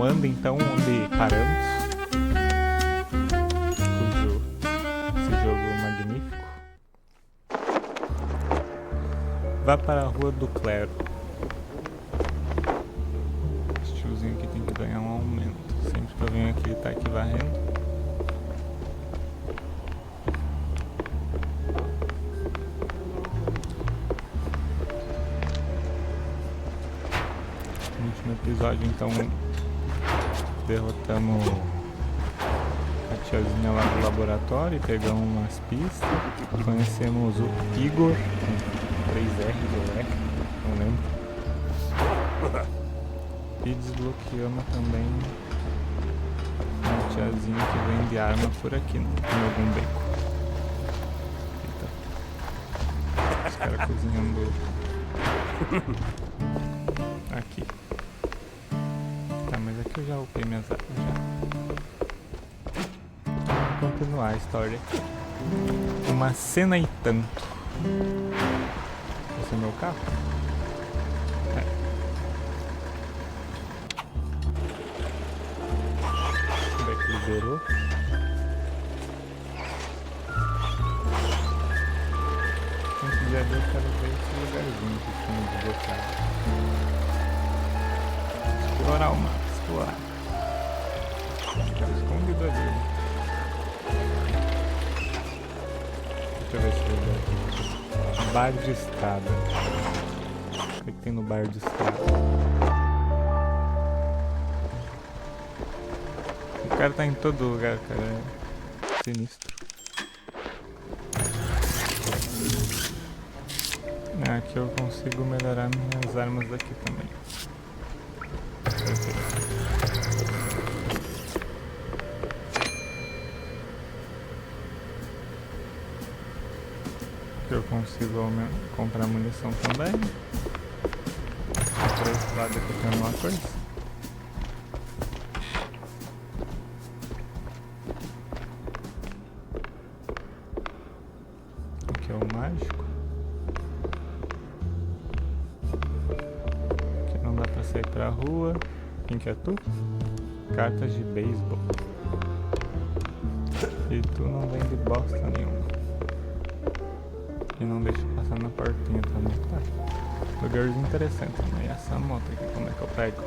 Continuando então onde paramos. Esse jogo magnífico. Vá para a Rua do Clero. Esse tiozinho aqui tem que ganhar um aumento. Sempre que eu venho aqui, ele tá aqui varrendo. No último episódio, então, derrotamos a tiazinha lá do laboratório e pegamos umas pistas. Conhecemos o Igor, com 3 R's ou R, não lembro. E desbloqueamos também uma tiazinha que vende arma por aqui, em algum beco. Eita. Os caras cozinhando aqui. Tá, mas aqui eu já upei minhas armas já. Vamos continuar a história. Uma cena e tanto. Esse é o meu carro? É. Como é que liberou? Quem quiser ver, eu quero ver esse lugarzinho que tinha desbloqueado. Explorar o mapa, explorar. Tá escondido ali. Deixa eu ver se eu vejo aqui. Bar de estrada. O que tem no bar de estrada? O cara tá em todo lugar, cara. É sinistro. Aqui eu consigo melhorar minhas armas daqui também. Aqui eu consigo comprar munição também. Por esse lado aqui tem alguma coisa. Aqui é o mágico. Aqui não dá pra sair pra rua. Quem que é tu? Cartas de beisebol. E tu não vende bosta nenhuma. E não deixa passar na portinha também, tá? Lugarzinho interessante, né? E essa moto aqui, como é que eu pego?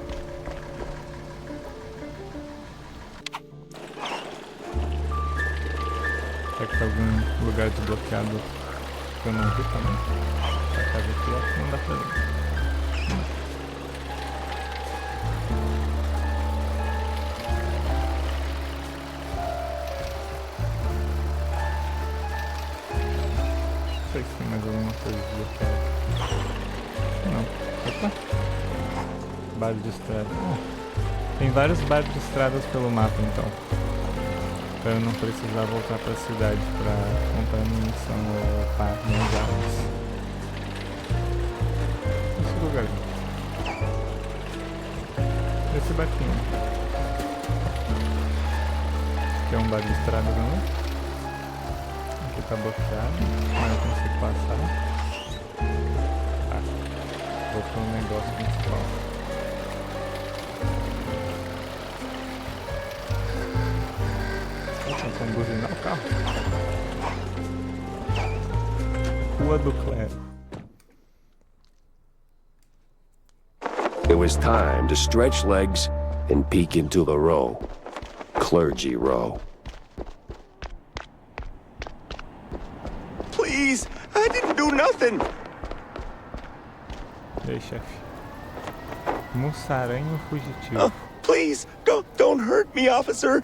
Será que tem algum lugar desbloqueado que eu não vi também? A casa aqui acho que não dá pra ver. Não sei se tem mais alguma coisa desbloqueada. Não. Opa. Bar de estrada. Tem vários bares de estradas pelo mapa então. Pra eu não precisar voltar pra cidade pra comprar munição ou pá, minhas armas. Esse lugar. Esse barquinho. Aqui é um bar de estrada, não é? Aqui tá bloqueado, mas eu consigo passar. Tá. Vou para um negócio principal. Vamos buzinar o carro. Rua do Clero. It was time to stretch legs and peek into the row. Clergy row. Please, I didn't do nothing. E aí, chefe? Mussaranho fugitivo. Please, don't hurt me, officer.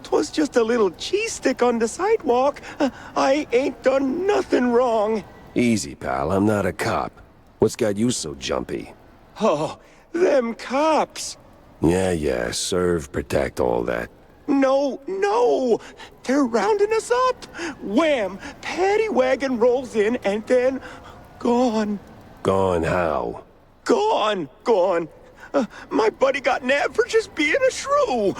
'Twas just a little cheese stick on the sidewalk. I ain't done nothing wrong. Easy, pal. I'm not a cop. What's got you so jumpy? Oh, them cops. Yeah, serve, protect, all that. No, they're rounding us up. Wham! Paddy wagon rolls in and then gone. Gone how? Gone. My buddy got nabbed for just being a shrew.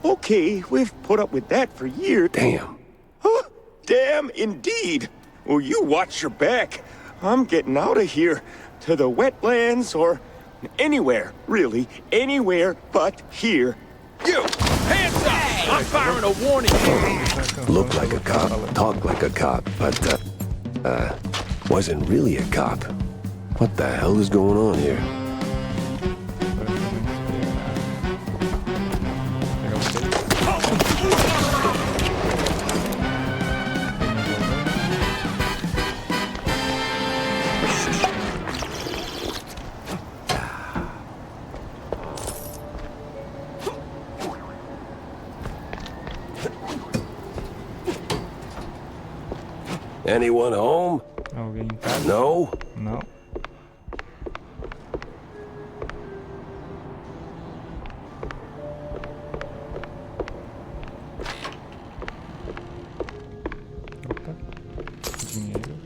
Okay, we've put up with that for years. Damn. Damn indeed. Well, you watch your back. I'm getting out of here. To the wetlands or Anywhere, really. Anywhere but here. You! Hands up! I'm firing a warning! Look like a cop, talk like a cop, but, wasn't really a cop. What the hell is going on here? Anyone home? Alguém em casa? No? Não. Opa. Dinheiro.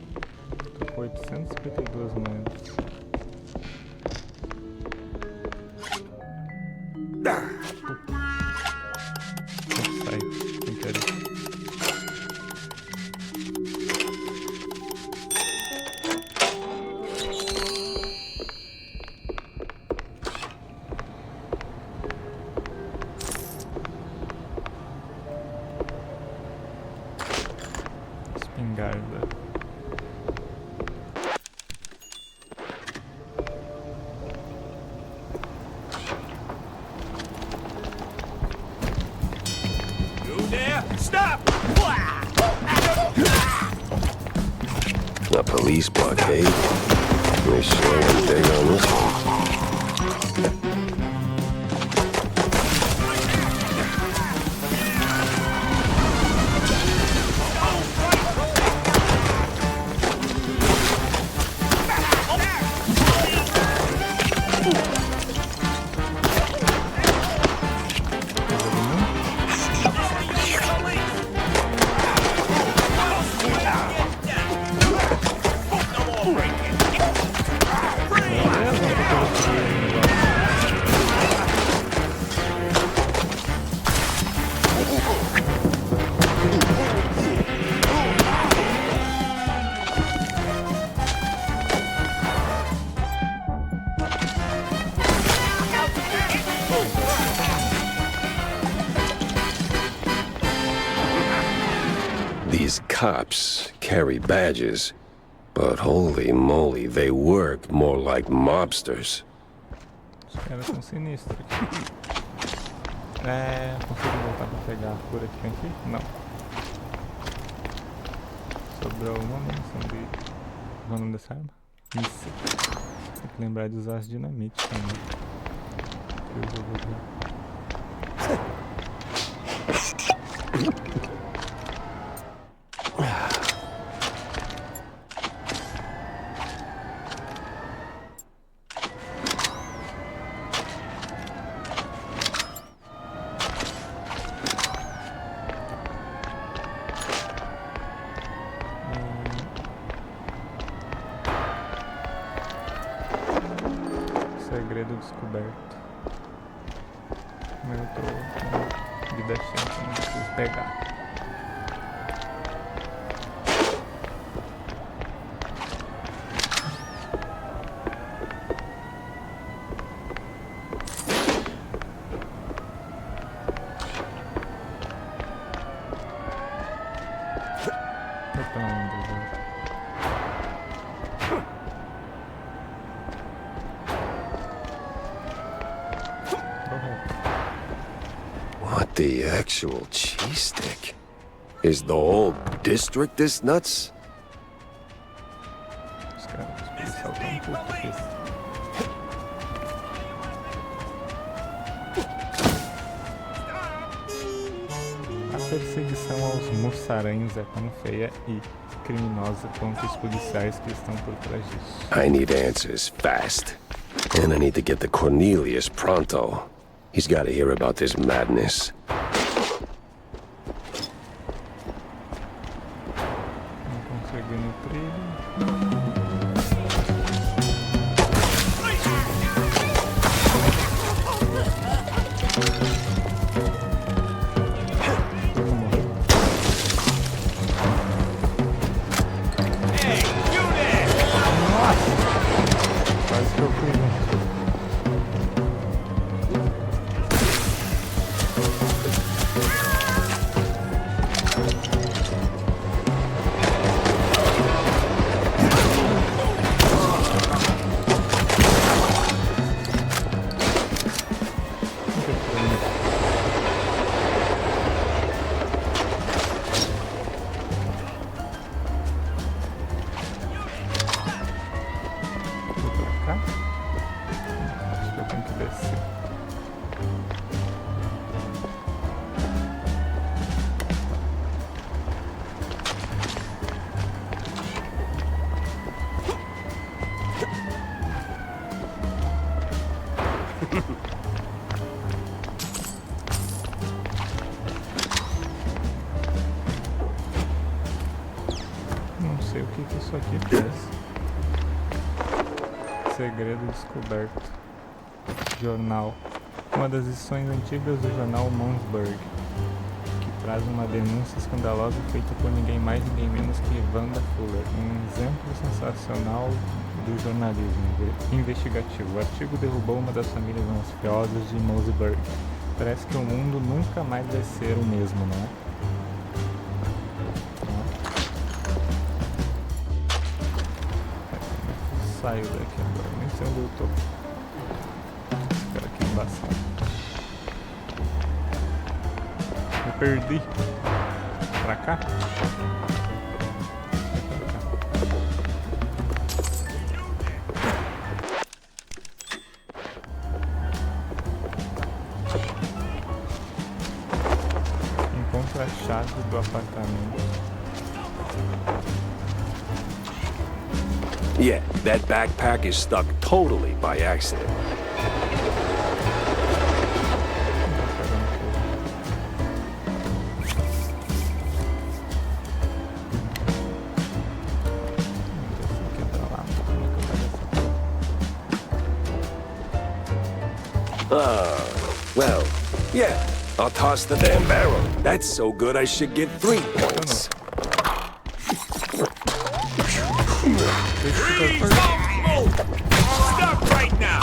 Tô com 852 moedas. Sai, sem querer. Espingarda. You there? Stop! A police blockade? They slam big on this one. These cops carry badges, but holy moly, they work more like mobsters. Os caras são sinistros aqui. É, consigo voltar pra pegar a cura que tem aqui? Não. Sobrou uma munição de... Qual é o nome dessa arma? Isso. Tem que lembrar de usar as dinamite também. Eu vou ver. Segredo descoberto. Mas eu tô com vida cheia, então não preciso pegar. Eu tô onde agora? What the actual cheese stick? Is the whole district this nuts? Os caras, os policiais estão putos aqui. A perseguição aos moçaranhos é tão feia e criminosa quanto os policiais que estão por trás disso. I need answers fast. And I need to get to Cornelius pronto. He's got to hear about this madness. Não consegui no trilho. Quase que eu fui junto. tenho que descer. Não sei o que isso aqui faz. Segredo descoberto. Jornal. Uma das edições antigas do jornal Monsburg, que traz uma denúncia escandalosa feita por ninguém mais, ninguém menos que Wanda Fuller, um exemplo sensacional do jornalismo investigativo. O artigo derrubou uma das famílias mafiosas de Monsburg. Parece que o mundo nunca mais vai ser o mesmo, não é? Saio daqui agora, nem sei onde eu tô. Espera aqui embaçado. Me perdi. Pra cá? Encontre a chave do apartamento. Yeah, that backpack is stuck totally by accident. Well, yeah, I'll toss the damn barrel. That's so good I should get 3 points. Freeze! Don't move! Stop right now!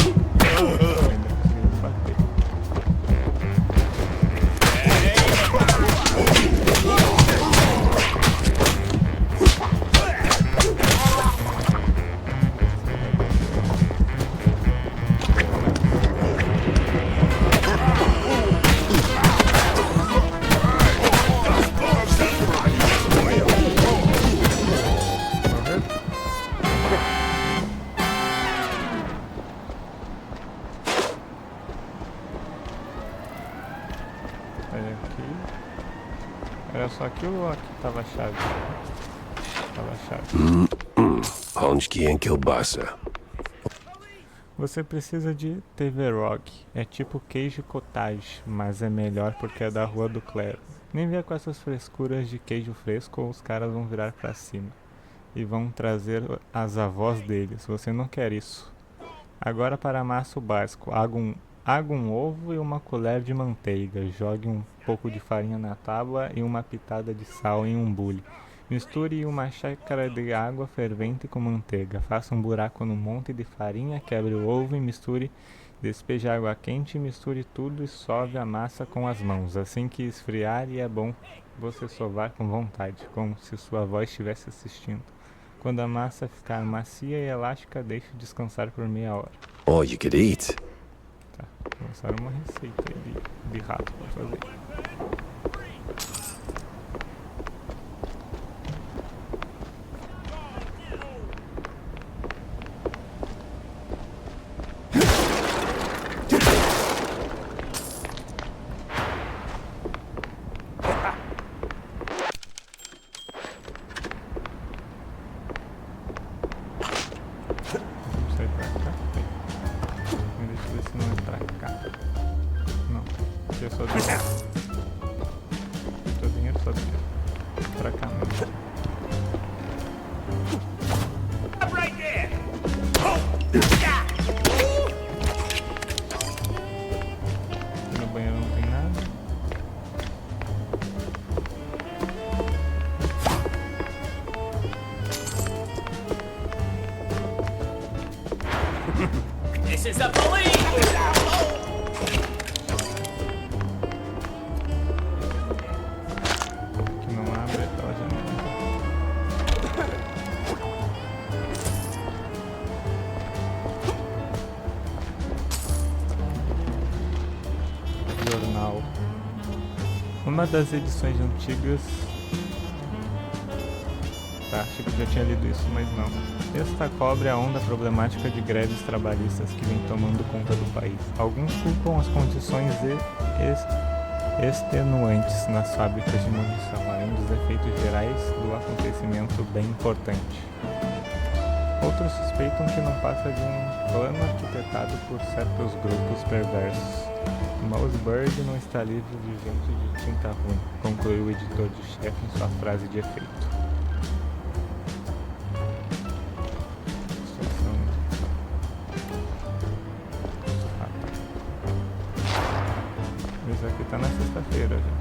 Era só aquilo ou aqui tava a chave? Tava a chave. Honchki and kielbasa. Você precisa de Teverog. É tipo queijo cottage, mas é melhor porque é da Rua do Clero. Nem vê com essas frescuras de queijo fresco ou os caras vão virar pra cima. E vão trazer as avós deles. Você não quer isso. Agora para a massa básico. Haga um ovo e uma colher de manteiga. Jogue um pouco de farinha na tábua e uma pitada de sal em um bule. Misture uma xícara de água fervente com manteiga. Faça um buraco no monte de farinha, quebre o ovo e misture. Despeje água quente e misture tudo e sove a massa com as mãos. Assim que esfriar, e é bom você sovar com vontade, como se sua avó estivesse assistindo. Quando a massa ficar macia e elástica, deixe descansar por meia hora. All you could eat. Tá, começaram uma receita aí de rato pra fazer. Vamos sair pra cá. Deixa eu ver se não é pra cá. Não, aqui é só dinheiro. Só dinheiro. Pra cá mesmo. Right there! Aqui no banheiro não tem nada. This is the police! Que não abre aquela janela. Jornal. Uma das edições antigas. Tá, Tá, achei que já tinha lido isso, mas não. Esta cobre a onda problemática de greves trabalhistas que vem tomando conta do país. Alguns culpam as condições extenuantes nas fábricas de munição, além dos efeitos gerais do acontecimento bem importante. Outros suspeitam que não passa de um plano arquitetado por certos grupos perversos. Mousebird não está livre de gente de tinta ruim, concluiu o editor de chefe em sua frase de efeito. Isso aqui tá na sexta-feira já.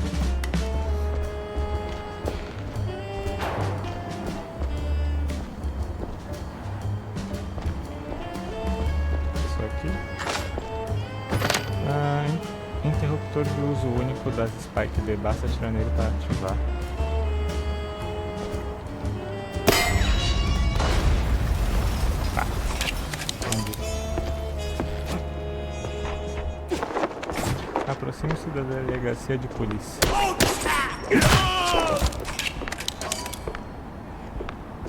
Isso aqui. Interruptor de uso único das Spike D. Basta atirar nele para ativar. Tá. Entendi. Aproxime-se da delegacia de polícia.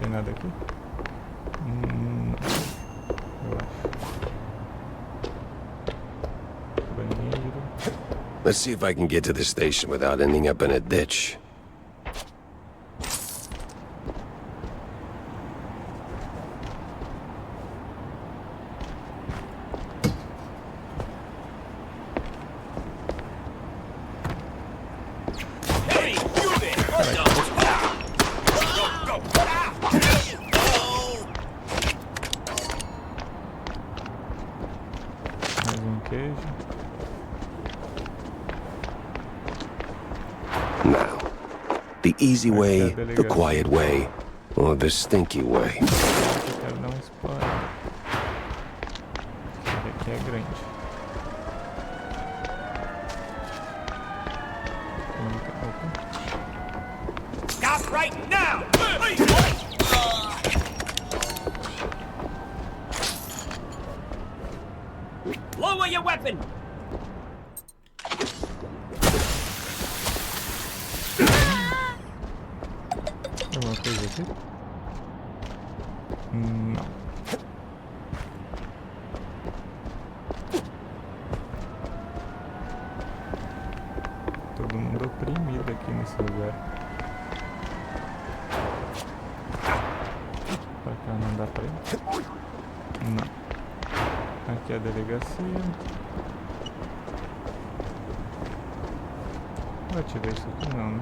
Tem nada aqui? Eu acho. Banheiro. Let's see if I can get to the station without ending up in a ditch. Mais um queijo. Now, the easy way, the quiet way, or the stinky way. Eu quero dar uma explorada. Esse aqui é grande. Stop right now! Lower your weapon! Tem alguma coisa aqui? Não. Todo mundo oprimido aqui nesse lugar. Pra cá não dá pra ir? Não. Aqui é a delegacia. Vou ativar isso aqui não, né?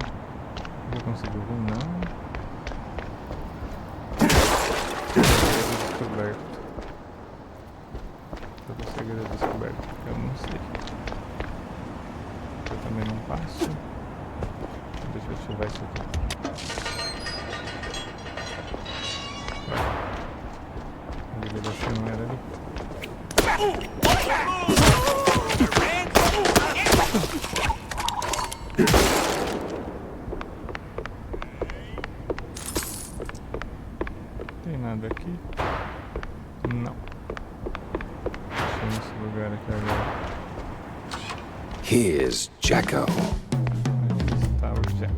Já conseguiu vir? Não. Segredo descoberto. Todo segredo descoberto. Eu não sei. Eu também não passo. Deixa eu ativar isso aqui. A delegacia não era ali. Tem nada aqui? Não. Deixa nesse lugar aqui agora. Here's Jacko. Aqui está o Jack.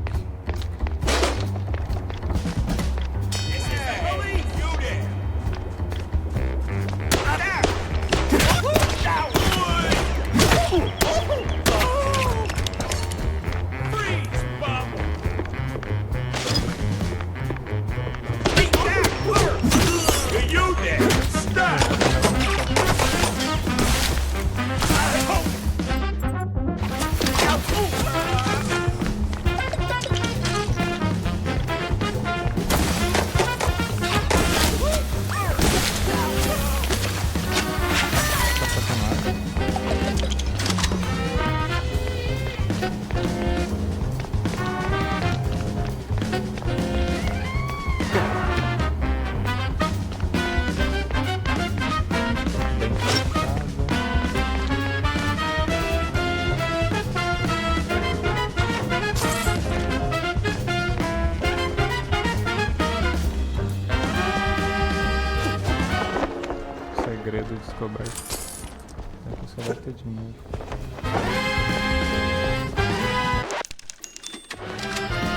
Segredo descoberto. Aqui só vai ter dinheiro.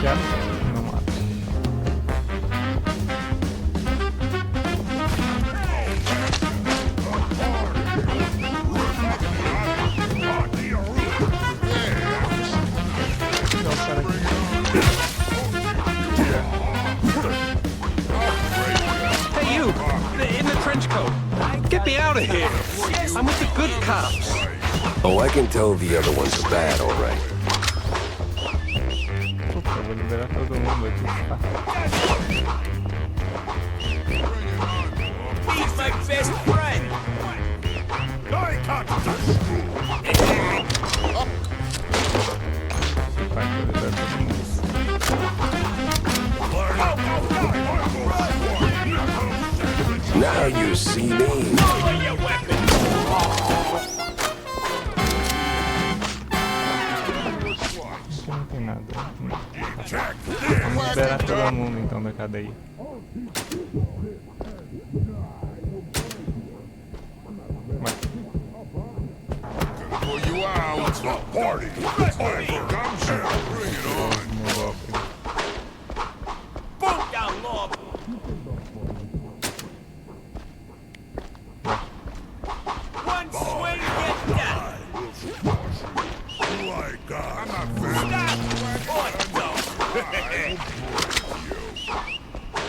Que abre? Não abre. Oh, I can tell the other ones are bad, all right. Puta, eu vou liberar todo mundo aqui, tá? He's my best friend. Esse pai vai liberar todo mundo. Now you see me. Lower your weapon. Aqui não tem nada. Vamos liberar todo mundo então da cadeia. Vai. For you out, the party. Bring it on. Mudou aqui. Boot down, Lob. One swing, get done. Like I'm not finished. Boy, go.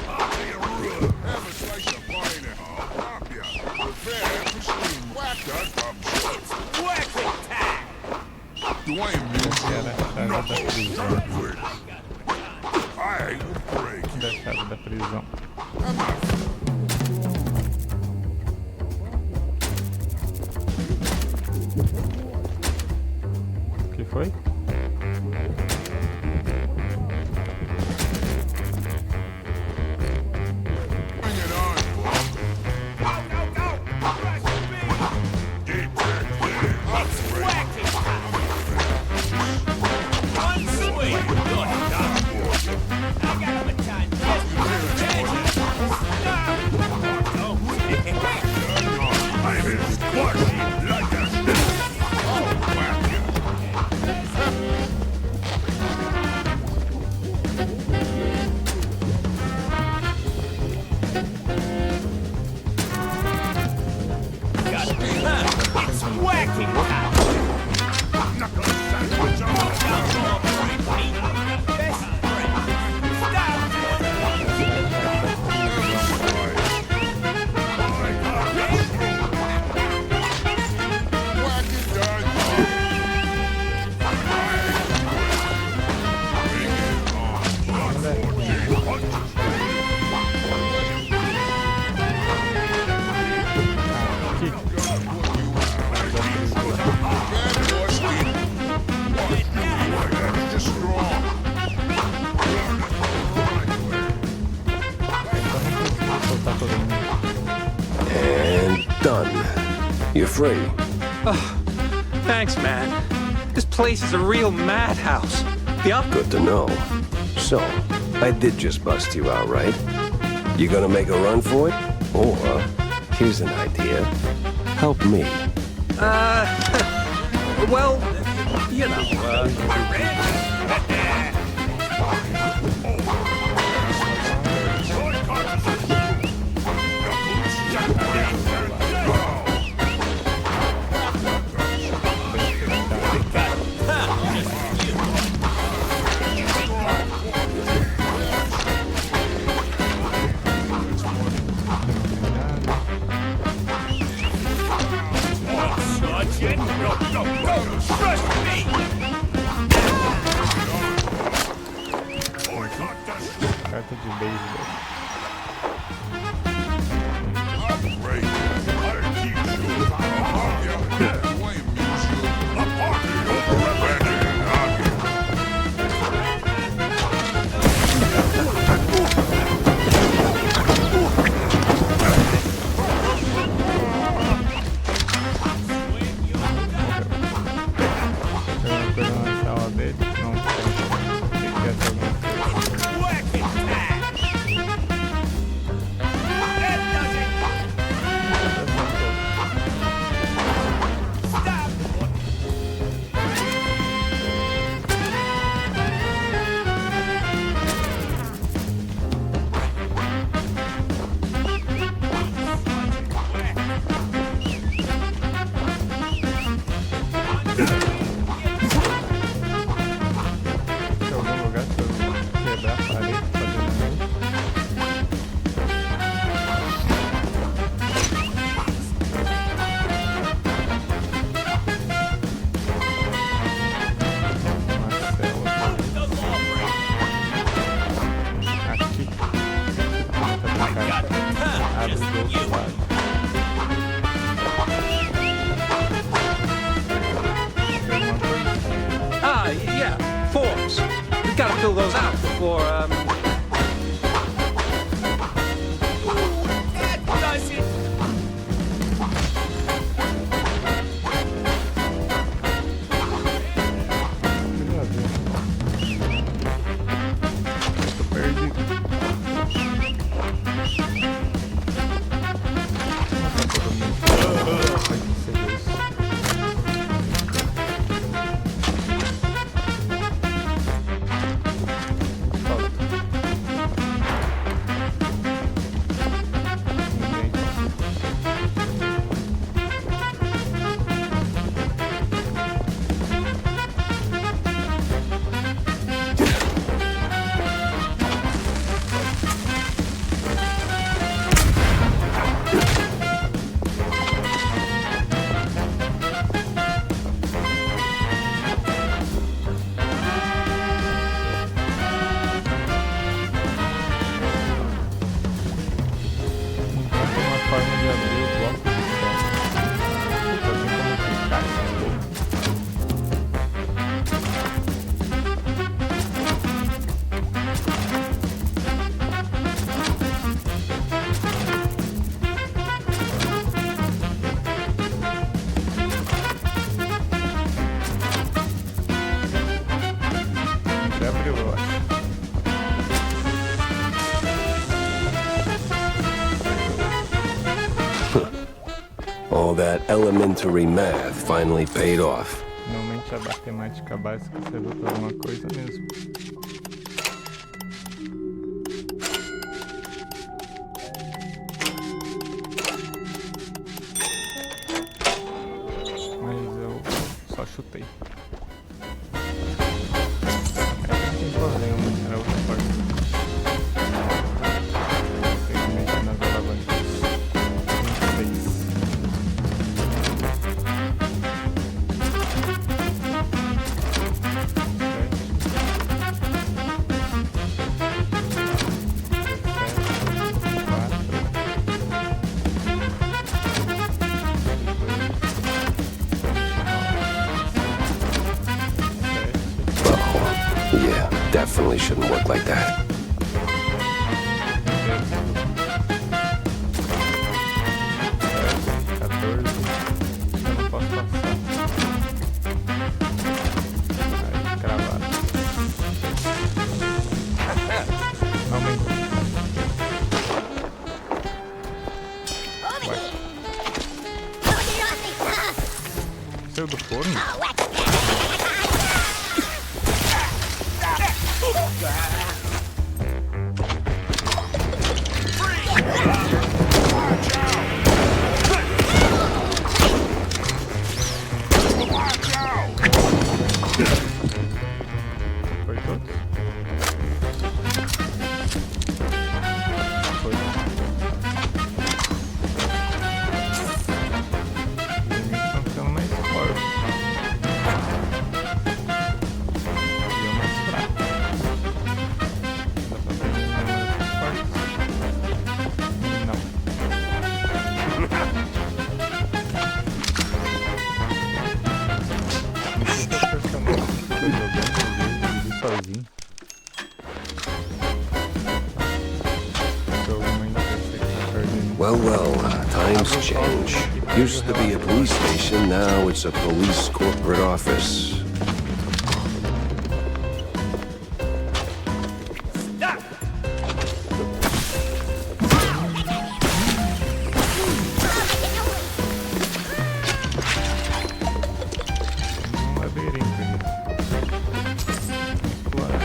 I'll tell you real. Have a slice of pie now. I'll pop ya. Prepare for steam. Whack that from shit. Whacking time. Do I amuse you? Era a chave da prisão. I will break you. Da chave da prisão. I'm not O que foi? bring it on, boy. Go, go, go. Rush me. Get that thing. I'm ready. Whacking time. One swing. Good done. I got him a time. I will squash you like a snake. Oh, whack you. Got it. It's whacking time. Knuckle sandwich on the ground. Best friend. Stop. Whack it down. Bring it on. Aqui. Bad boy, Steve. Just strong. Então não consigo soltar todo mundo. And done. You're free. Thanks, man. This place is a real madhouse. The op- Good to know. So, I did just bust you out, right? You gonna make a run for it? Or, here's an idea. Help me. well, you know, Sergeant. Go, go, go. Trust me. Carta de beisebol. Great. I'll teach you. I'll you. Do I amuse you? A party over a band hockey. Tem uma coisa na sala dele? Não tem. Tem que ter alguma coisa. Whacking time. fill those out before, That does it. Queria ver. Tô perdido. Forma de abrir o bloco de ferro. Puta, tem como clicar essa porra. Já abriu, eu acho. All that elementary math finally paid off. Finalmente a matemática básica serviu para alguma coisa mesmo. Mas eu só chutei. Não tem problema, era outra porta. Tem que mexer nas alavancas. 26. Yeah, definitely shouldn't work like that. Eu não posso passar. Aí, cravado. Aumentou. Saiu do forno? Foi todos? Foi. Os inimigos estão ficando mais fortes. E eu mais fraco. Dá pra terminar mais fortes? Não. Tô jogando sozinho. Well, times change. Used to be a police station, now it's a police corporate office. Um labirinto ali. Explorar.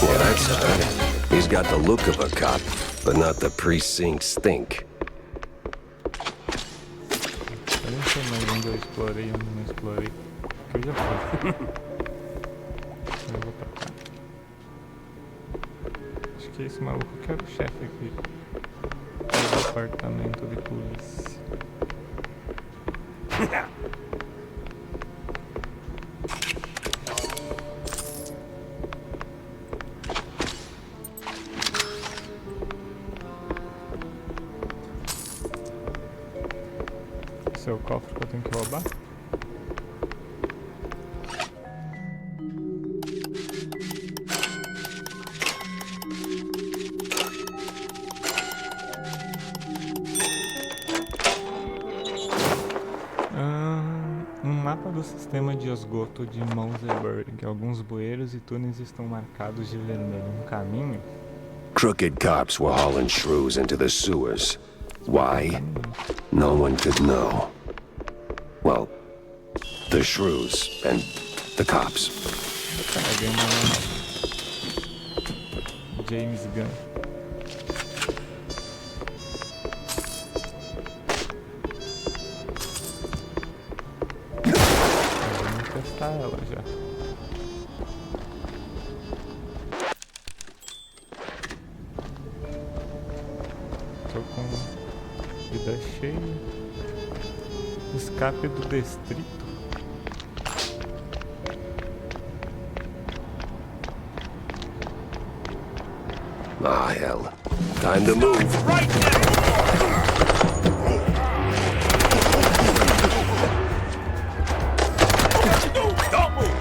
Yeah, that's odd. He's got the look of a cop, but not the precinct stink. Eu nem sei mais onde eu explorei, onde não explorei. aqui eu já fui. Eu vou pra cá. Acho que esse maluco que era o chefe aqui do departamento de polícia. Esse é o cofre que eu tenho que roubar? Um mapa do sistema de esgoto de Mouseburg. Alguns bueiros e túneis estão marcados de vermelho. Um caminho? Crooked cops were hauling shrews into the sewers. Why? No one could know. Well, the shrews and the cops. Peguei uma James Gunn. Vamos testar ela já. Tô com vida cheia. Escape do distrito. Ah, hell. Time to move. Right now! Don't move!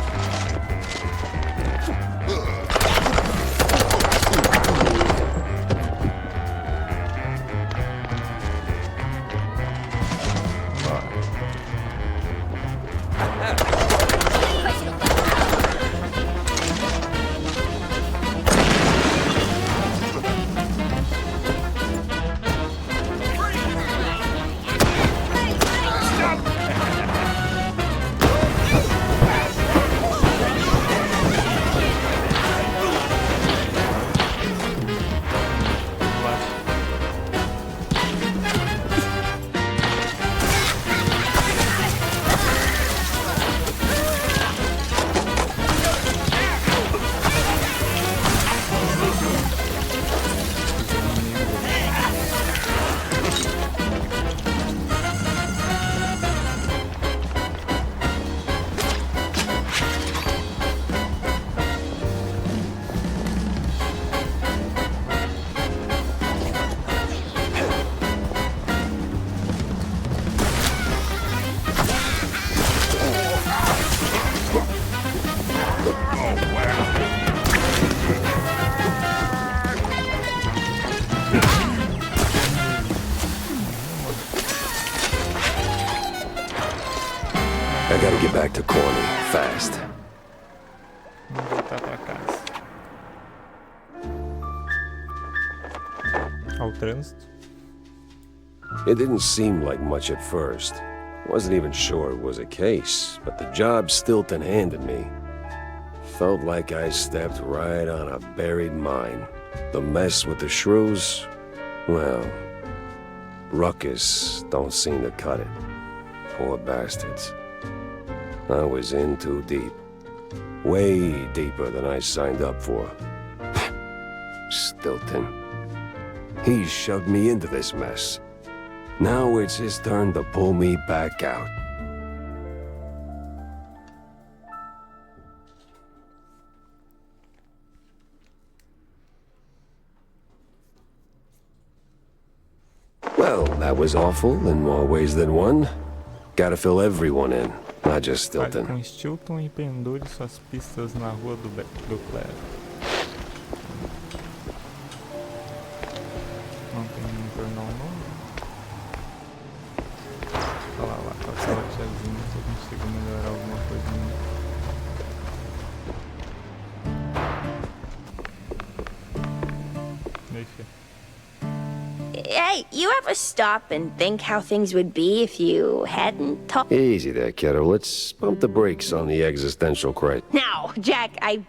I gotta get back to Corny, fast. Vamos voltar pra casa. Ao trânsito. It didn't seem like much at first. Wasn't even sure it was a case, but the job Stilton handed me felt like I stepped right on a buried mine. The mess with the shrews, well, Ruckus don't seem to cut it. Poor bastards. I was in too deep. Way deeper than I signed up for. Stilton. He shoved me into this mess. Now it's his turn to pull me back out. Well, that was awful in more ways than one. Gotta fill everyone in, not just Fale Stilton. com Stilton e pendure suas pistas na rua do Claire. Não tem um jornal novo. Olha lá, com a sala tiazinha, se eu consigo melhorar alguma coisa no... Deixa. Hey, you ever stop and think how things would be if you hadn't talked? Easy there, kiddo. Let's pump the brakes on the existential crisis. Now, Jack, I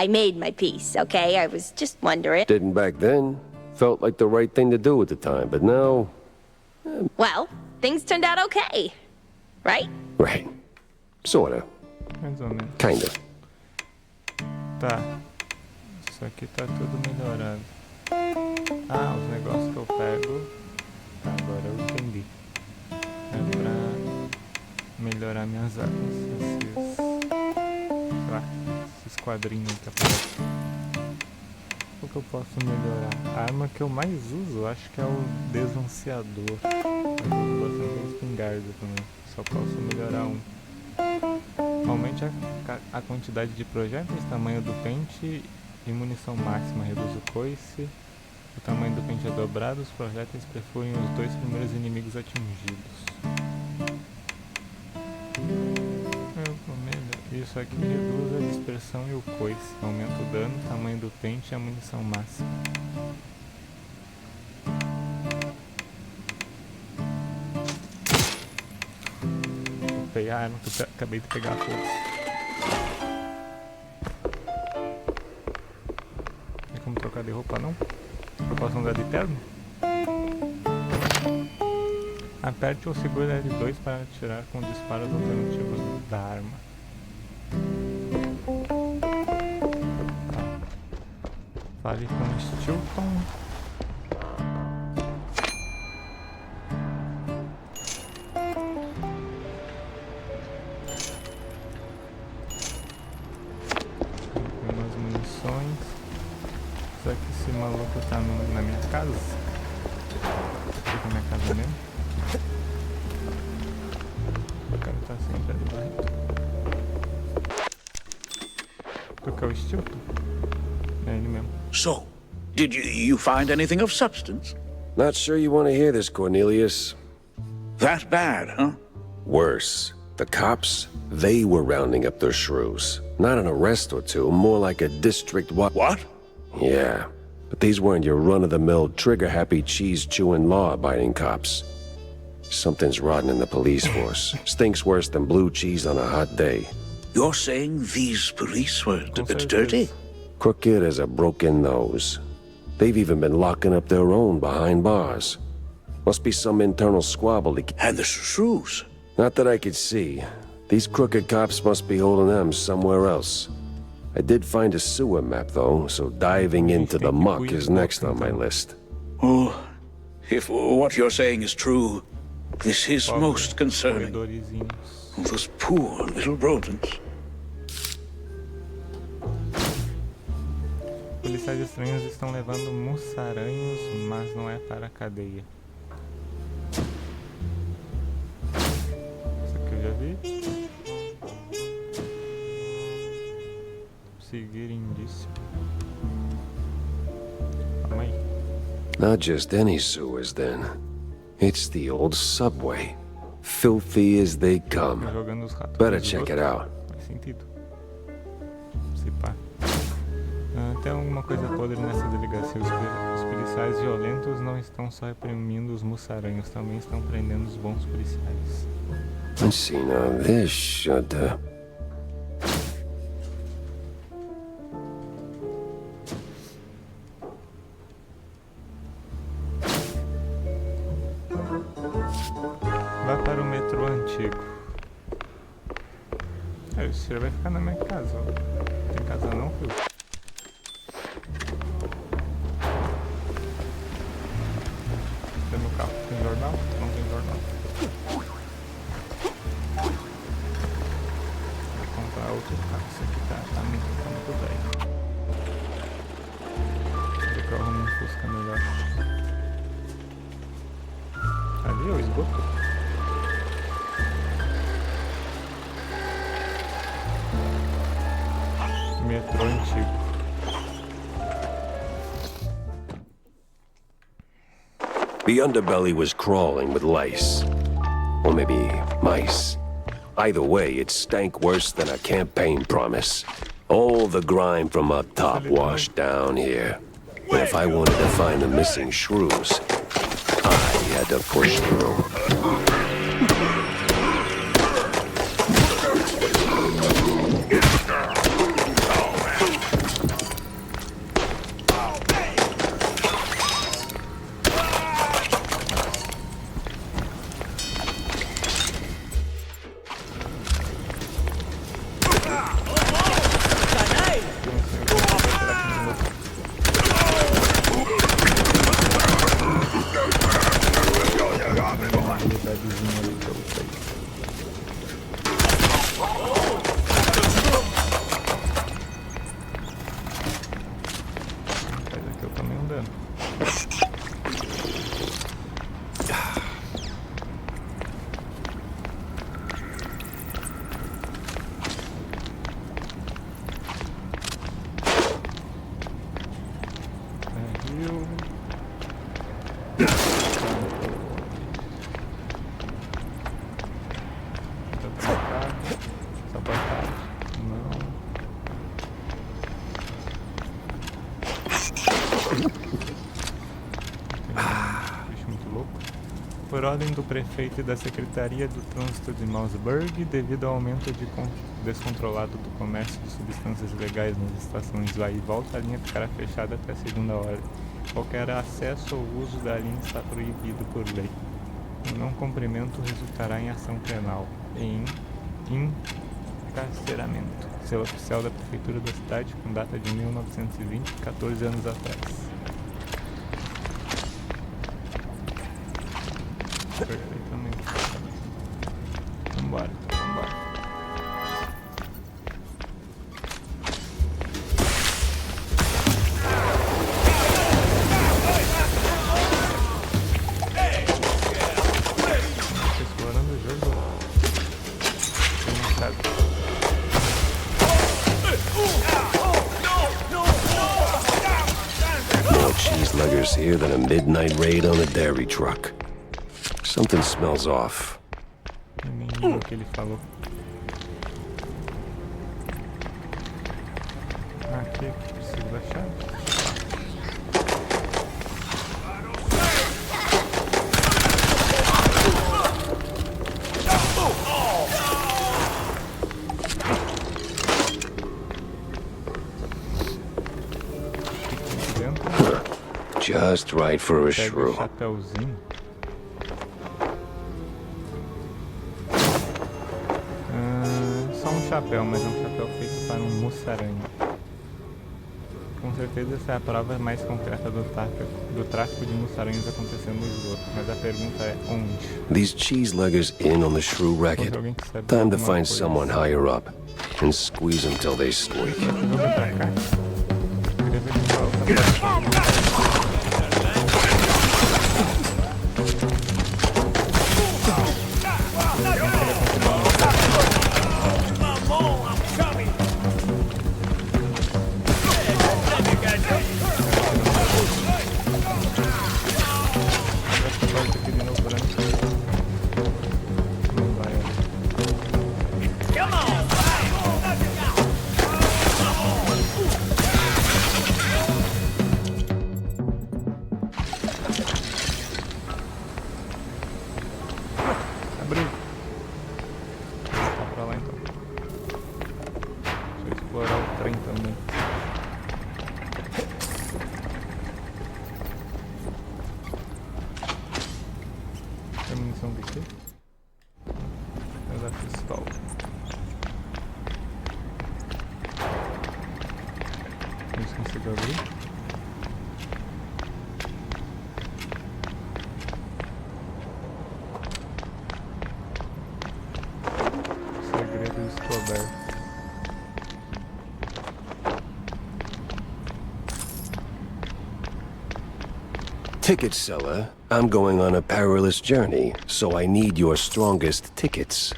made my peace, okay? I was just wondering. Didn't back then. Felt like the right thing to do at the time, but now... Well, things turned out okay, right? Right. Sorta. Mais ou menos. Kinda. Tá. Isso aqui tá tudo melhorado. Ah, os negócios que eu pego. Tá, agora eu entendi. É pra melhorar minhas armas. Esses quadrinhos que aparecem. O que eu posso melhorar? A arma que eu mais uso, acho que é o desanciador. Eu uso bastante a espingarda também. Só posso melhorar um. Aumente a quantidade de projéteis, tamanho do pente e munição máxima. Reduz o coice. O tamanho do pente é dobrado. Os projéteis perfurem os 2 primeiros inimigos atingidos. Isso aqui reduz a dispersão e o coice. Aumenta o dano, tamanho do pente e a munição máxima. Peguei a arma que eu acabei de pegar a força. Tem como trocar de roupa não? Eu posso andar de terno? Aperte ou segure L2 para atirar com disparos alternativos da arma. Tá. Fale com Stilton. Umas munições. Será que esse maluco tá na minha casa? Aqui na minha casa mesmo? O cara tá sempre ali dentro. Qual que é o Stilton? É ele mesmo. So, did you find anything of substance? Not sure you want to hear this, Cornelius. That bad, huh? Worse. The cops, they were rounding up their shrews. Not an arrest or two, more like a district What? Yeah, but these weren't your run-of-the-mill, trigger-happy, cheese-chewing, law-abiding cops. Something's rotten in the police force. Stinks worse than blue cheese on a hot day. You're saying these police were dirty? Crooked as a broken nose. They've even been locking up their own behind bars. Must be some internal squabble. And the shrews? Not that I could see. These crooked cops must be holding them somewhere else. I did find a sewer map, though, so diving into the muck is next on my list. Oh, if what you're saying is true, this is most concerning. Corredorizinhos. Those poor little rodents. Policiais estranhos estão levando mussaranhos, mas não é para a cadeia. Isso aqui eu já vi. Seguir indício. Calma aí. Not just any sewers, then. It's the old subway. Filthy as they come. Jogando os ratos. Better check it out. Faz sentido. Se pá. Tem alguma coisa podre nessa delegacia. Os policiais violentos não estão só reprimindo os mussaranhos, também estão prendendo os bons policiais. Let's see now. This should. Vá para o metrô antigo. Isso já vai ficar na minha casa. Ó. Tem casa não, filho? Tem meu carro. Tem jornal? Não tem jornal. Vou comprar outro carro. Esse aqui tá muito velho. Deixa eu ver que eu arrumo um Fusca melhor. Ali é o esgoto. Metrô antigo. The underbelly was crawling with lice. Or maybe mice. Either way, it stank worse than a campaign promise. All the grime from up top washed down here. But if I wanted to find the missing shrews, I had to push through. habilidadezinha ali que eu usei. Mas aqui eu tomei um dano. Por ordem do prefeito e da Secretaria do Trânsito de Mossburg, devido ao aumento descontrolado do comércio de substâncias ilegais nas estações vai e volta, a linha ficará fechada até a segunda ordem. Qualquer acesso ou uso da linha está proibido por lei. O não cumprimento resultará em ação penal e em encarceramento. Selo oficial da Prefeitura da cidade com data de 1920, 14 anos atrás. Perfeitamente. Vambora, vambora. Tô explorando o jogo. Tem uma chave. More cheeseluggers here than a midnight raid on a dairy truck. Something smells off. Nem li o que ele falou. Aqui preciso da chave. Just right for a Pega o shrew. chapéuzinho. Só um chapéu, mas é um chapéu feito para um moçaranho. Com certeza essa é a prova mais concreta do tráfico de moçaranhos acontecendo no esgoto. Mas a pergunta é onde? These cheeseluggers in on the shrew racket. Time to find someone higher up and squeeze them till they squeak. Vamos pra cá. Queria ver de volta. Abriu. Tá pra lá então. Deixa eu explorar o trem também. Tem munição de quê? É da pistola. Isso consigo abrir? Ticket seller, I'm going on a perilous journey, so I need your strongest tickets.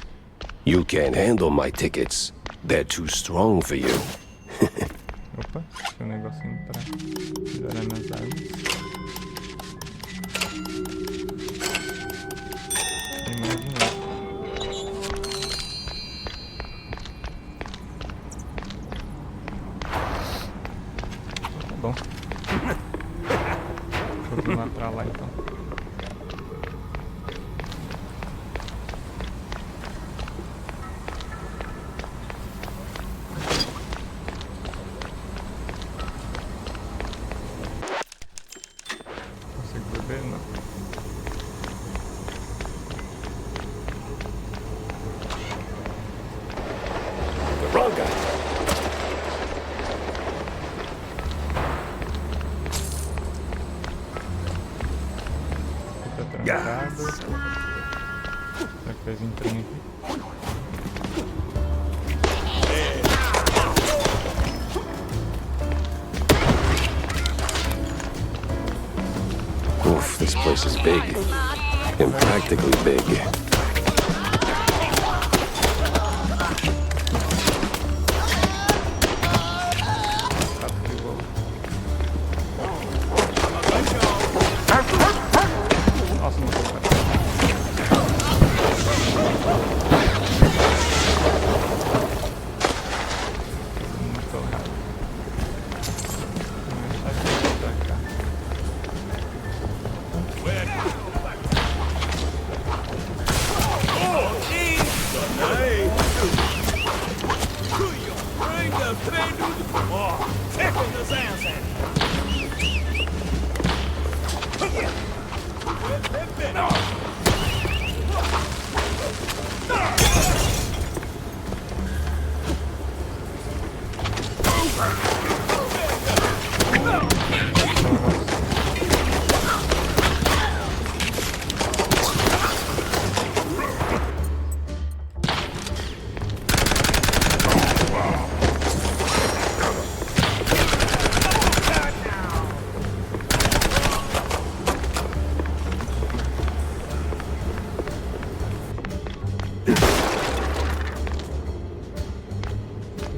You can't handle my tickets. They're too strong for you. Opa, tem um negocinho pra melhorar minhas armas. Tem mais dinheiro. Tá bom. Vou continuar pra lá então. Fez um trem aqui. Oof, this place is big. Impractically big. Nossa, não tô muito rápido.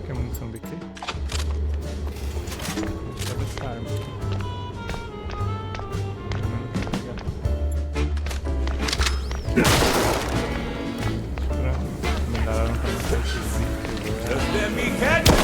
Que é munição daqui? Deixa eu ver essa arma aqui. Mandaram pra matar esse zico. Let me catch you.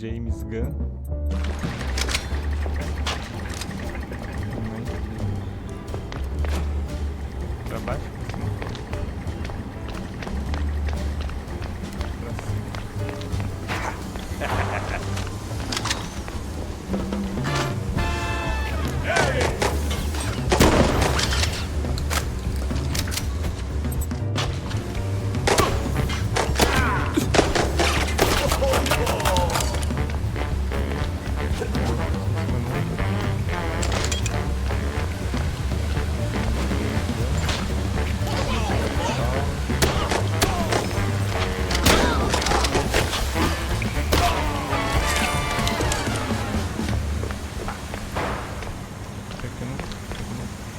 James Gunn. Pra baixo, pra cima. Pra cima.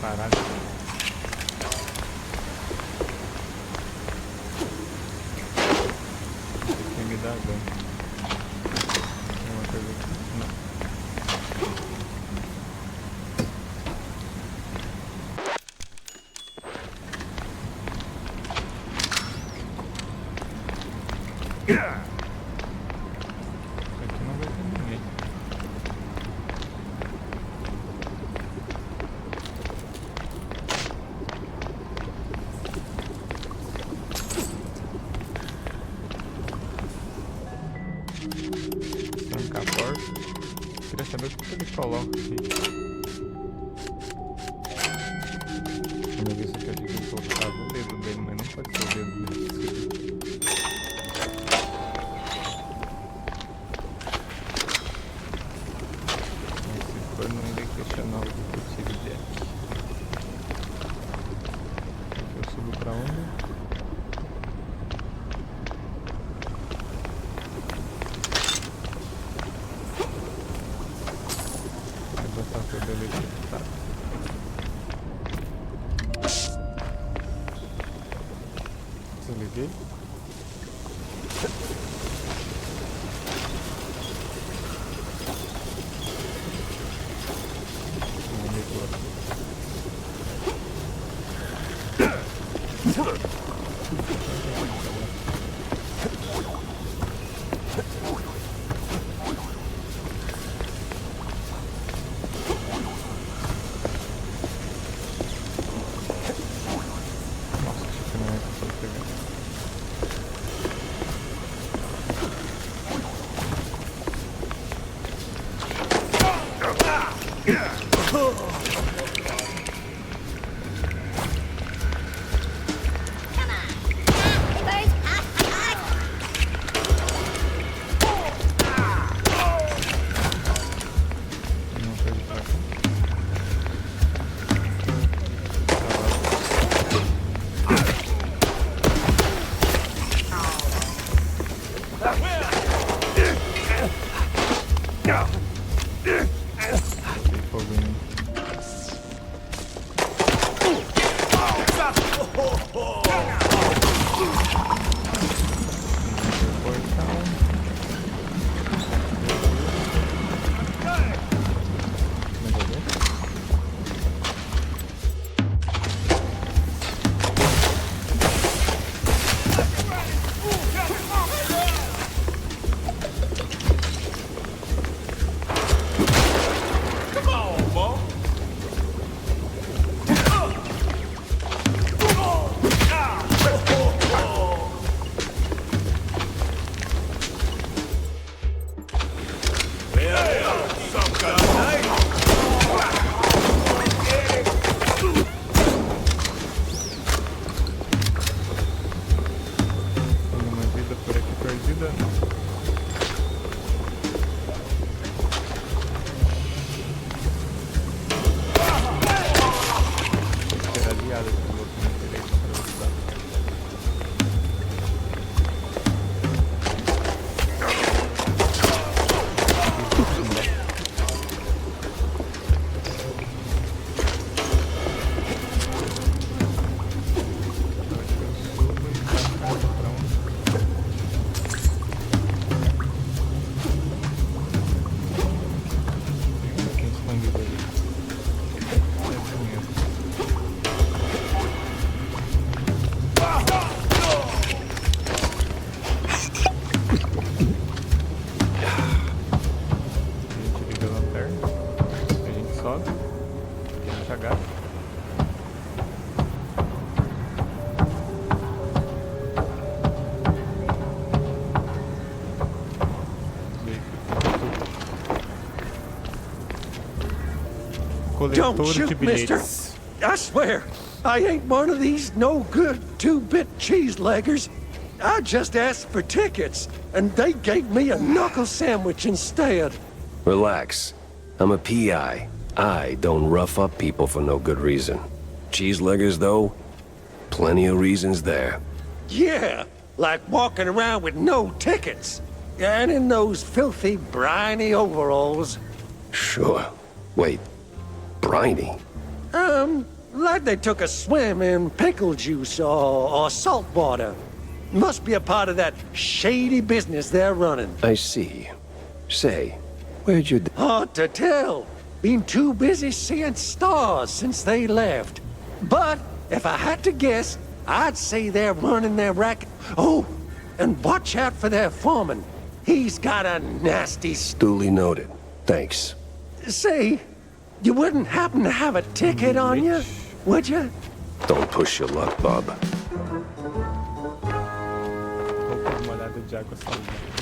Parado. Tem que me dar dano. Tem uma coisa aqui? Não. Aqui não vai ter ninguém. Trancar a porta. Queria saber o que ele coloca aqui. Vamos ver se aqui ele colocava o dedo dele, mas não pode ser o dedo dele. Profissional detetive Jack. Eu subo pra onde? Vou botar o cabelo eletricutado. Desliguei. Don't Coletor de shoot, mister. bilhetes. I swear, I ain't one of these no-good two-bit cheese-leggers. I just asked for tickets, and they gave me a knuckle sandwich instead. Relax. I'm a PI. I don't rough up people for no good reason. Cheeseleggers, though? Plenty of reasons there. Yeah, like walking around with no tickets. And in those filthy, briny overalls. Sure. Wait. Briny? Like they took a swim in pickle juice or salt water. Must be a part of that shady business they're running. I see. Say, where'd you... Hard to tell. Been too busy seeing stars since they left. But if I had to guess, I'd say they're running their racket. Oh, and watch out for their foreman. He's got a nasty... Duly noted. Thanks. Say, you wouldn't happen to have a ticket on you, would you? Don't push your luck, Bob. Roupa molhada de água salgada.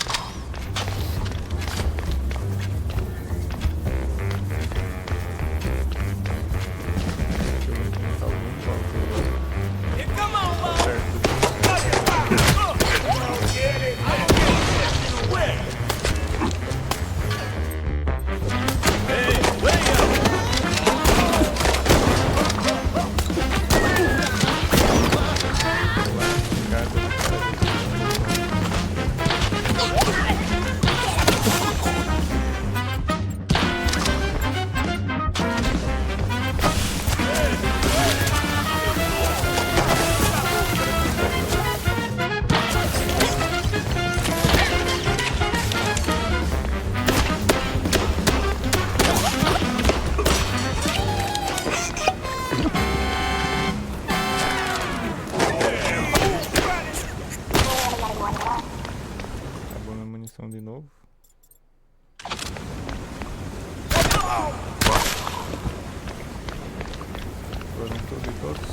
Foram tudo e todos.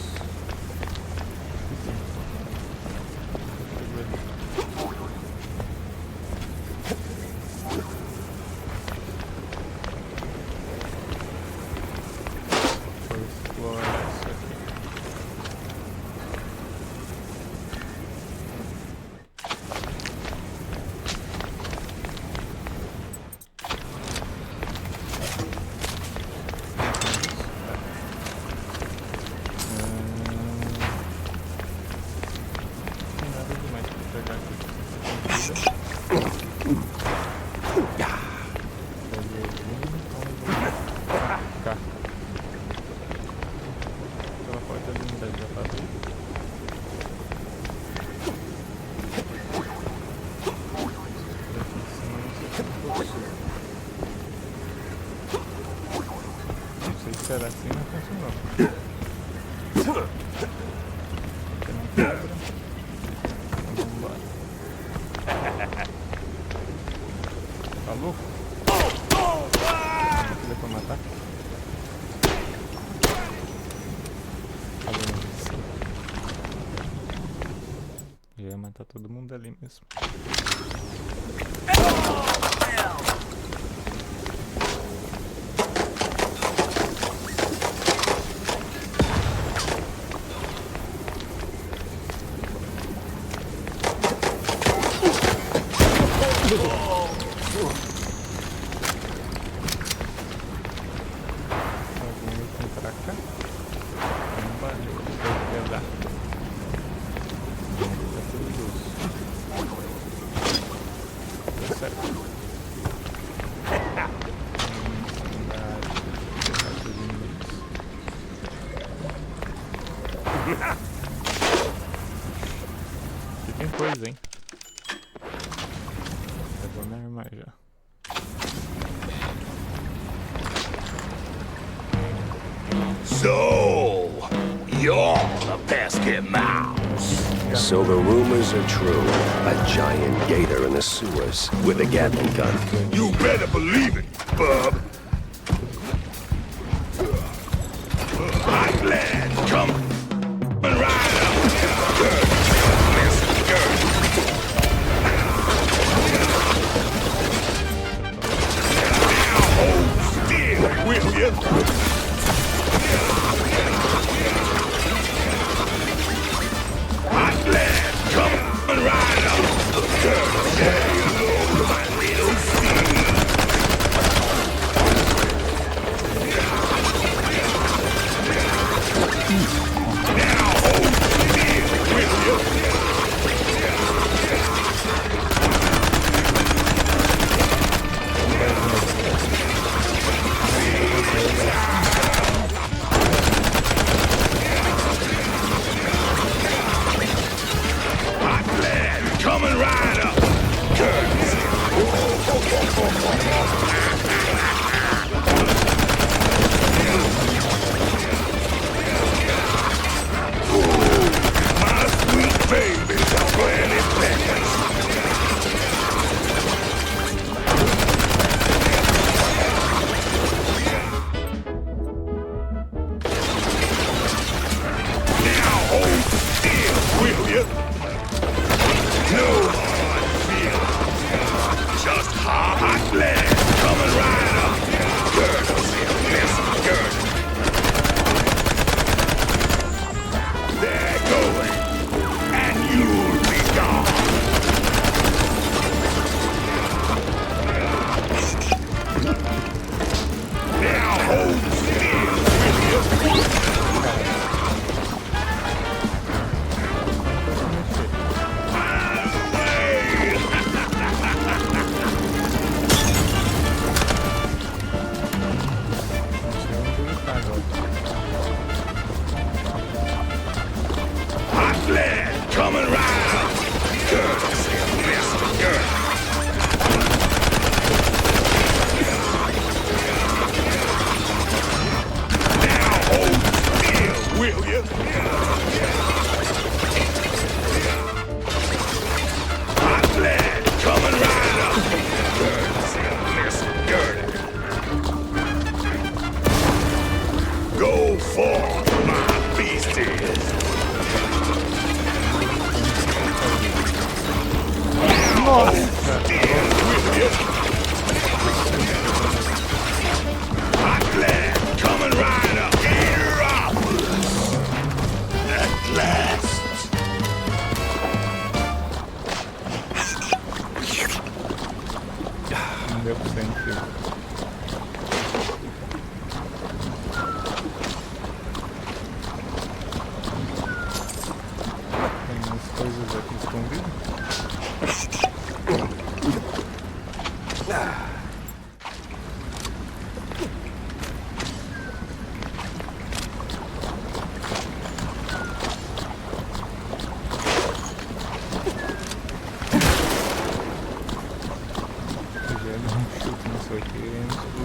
Vou explorar isso aqui. Tem nada demais pra pegar aqui. Cá. Aquela porta linda já tá aberta. Daqui em cima não sei se eu consigo. Não sei se era assim, mas funcionou. Aqui não quebra. Então vamos embora. Tá louco? Não dá pra matar? Eu ia matar todo mundo ali mesmo. Algum item pra cá? Vamos pegar. Tá tudo doce. Deu certo. Aqui tem coisa, hein? Eu vou me armar já. So, you're the pesky mouse. So the rumors are true. A giant gator in the sewers with a Gatling gun. You better believe it, bub. I'm glad. Come and ride up. Now hold still, will you? I'm glad. Come and ride up. Say hello to my little steed. Now hold still, will you?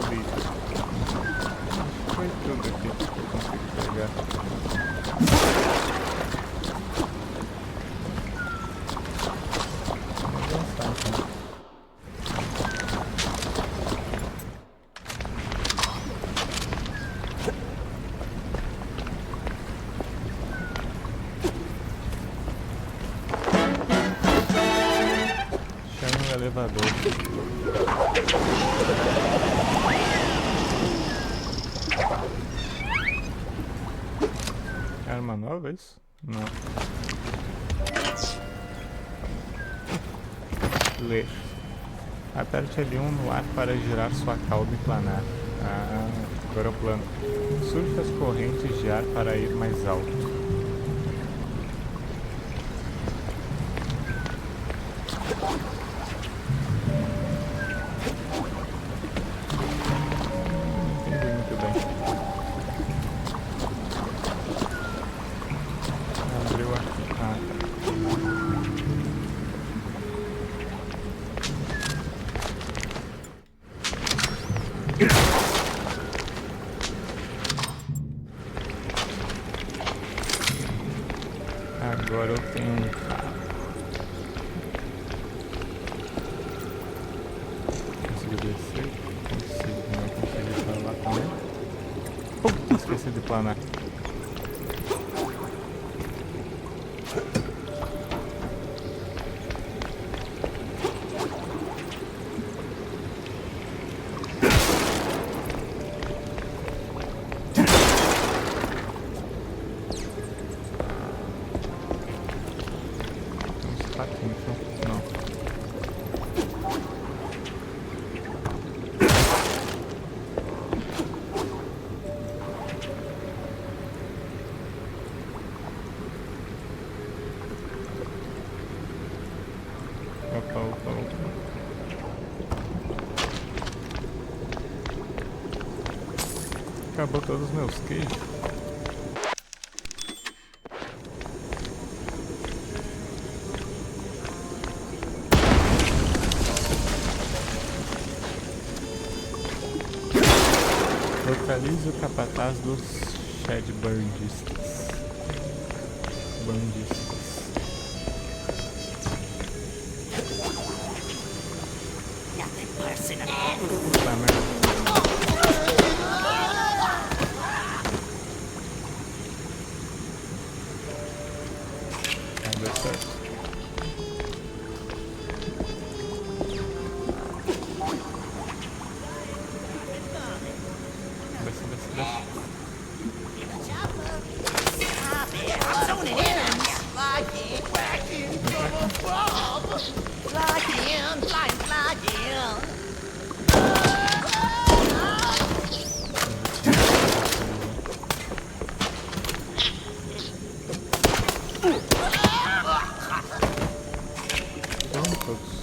lixo. Foi tudo aqui que eu consegui pegar. Vamos avançar então. Chama o elevador. Arma nova, é isso? Não. Ler. Aperte L1 no ar para girar sua cauda e planar. Ah, agora é o plano. Surfe as correntes de ar para ir mais alto. Entendi muito bem. Abriu aqui. Ah, tá. Agora eu tenho um carro. Consigo descer? Consigo, não consigo ir para lá também. Esqueci de planar. Tá aqui, então. Não. Opa, opa, opa. Acabou todos os meus queijos. Localize o capataz dos Shadbandistas. Bandistas. Puta merda. Ah, deu certo. Desce, desce, desce. Todos.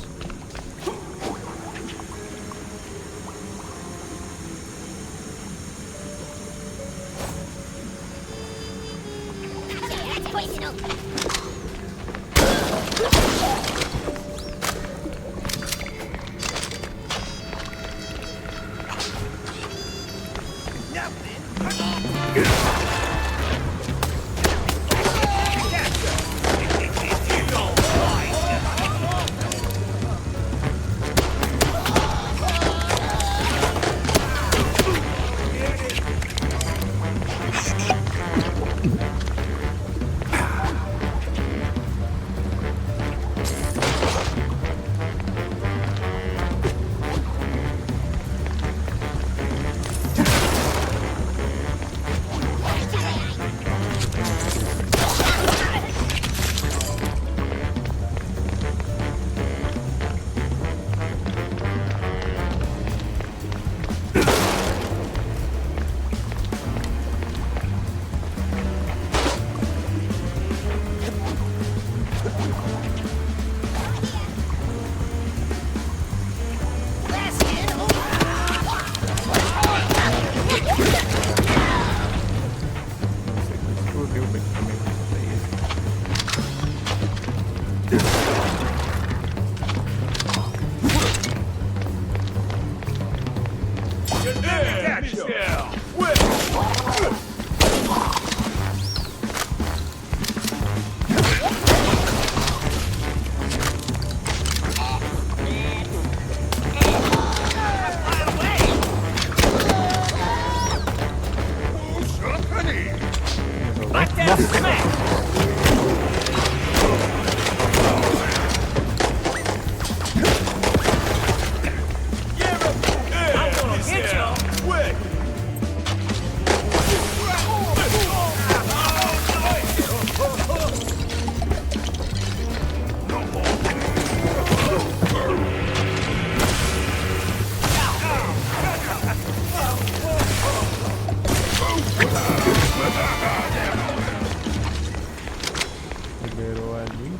Liberou ali.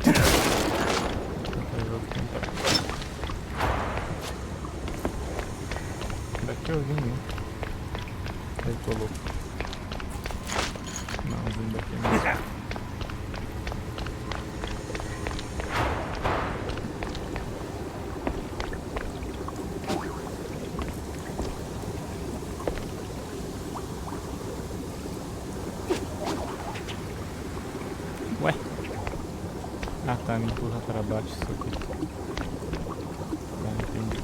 Daqui eu vim, né? Aí colou. Não, eu vim daqui mesmo. Ué? Ah tá, me empurra para baixo isso aqui. Ah, entendi.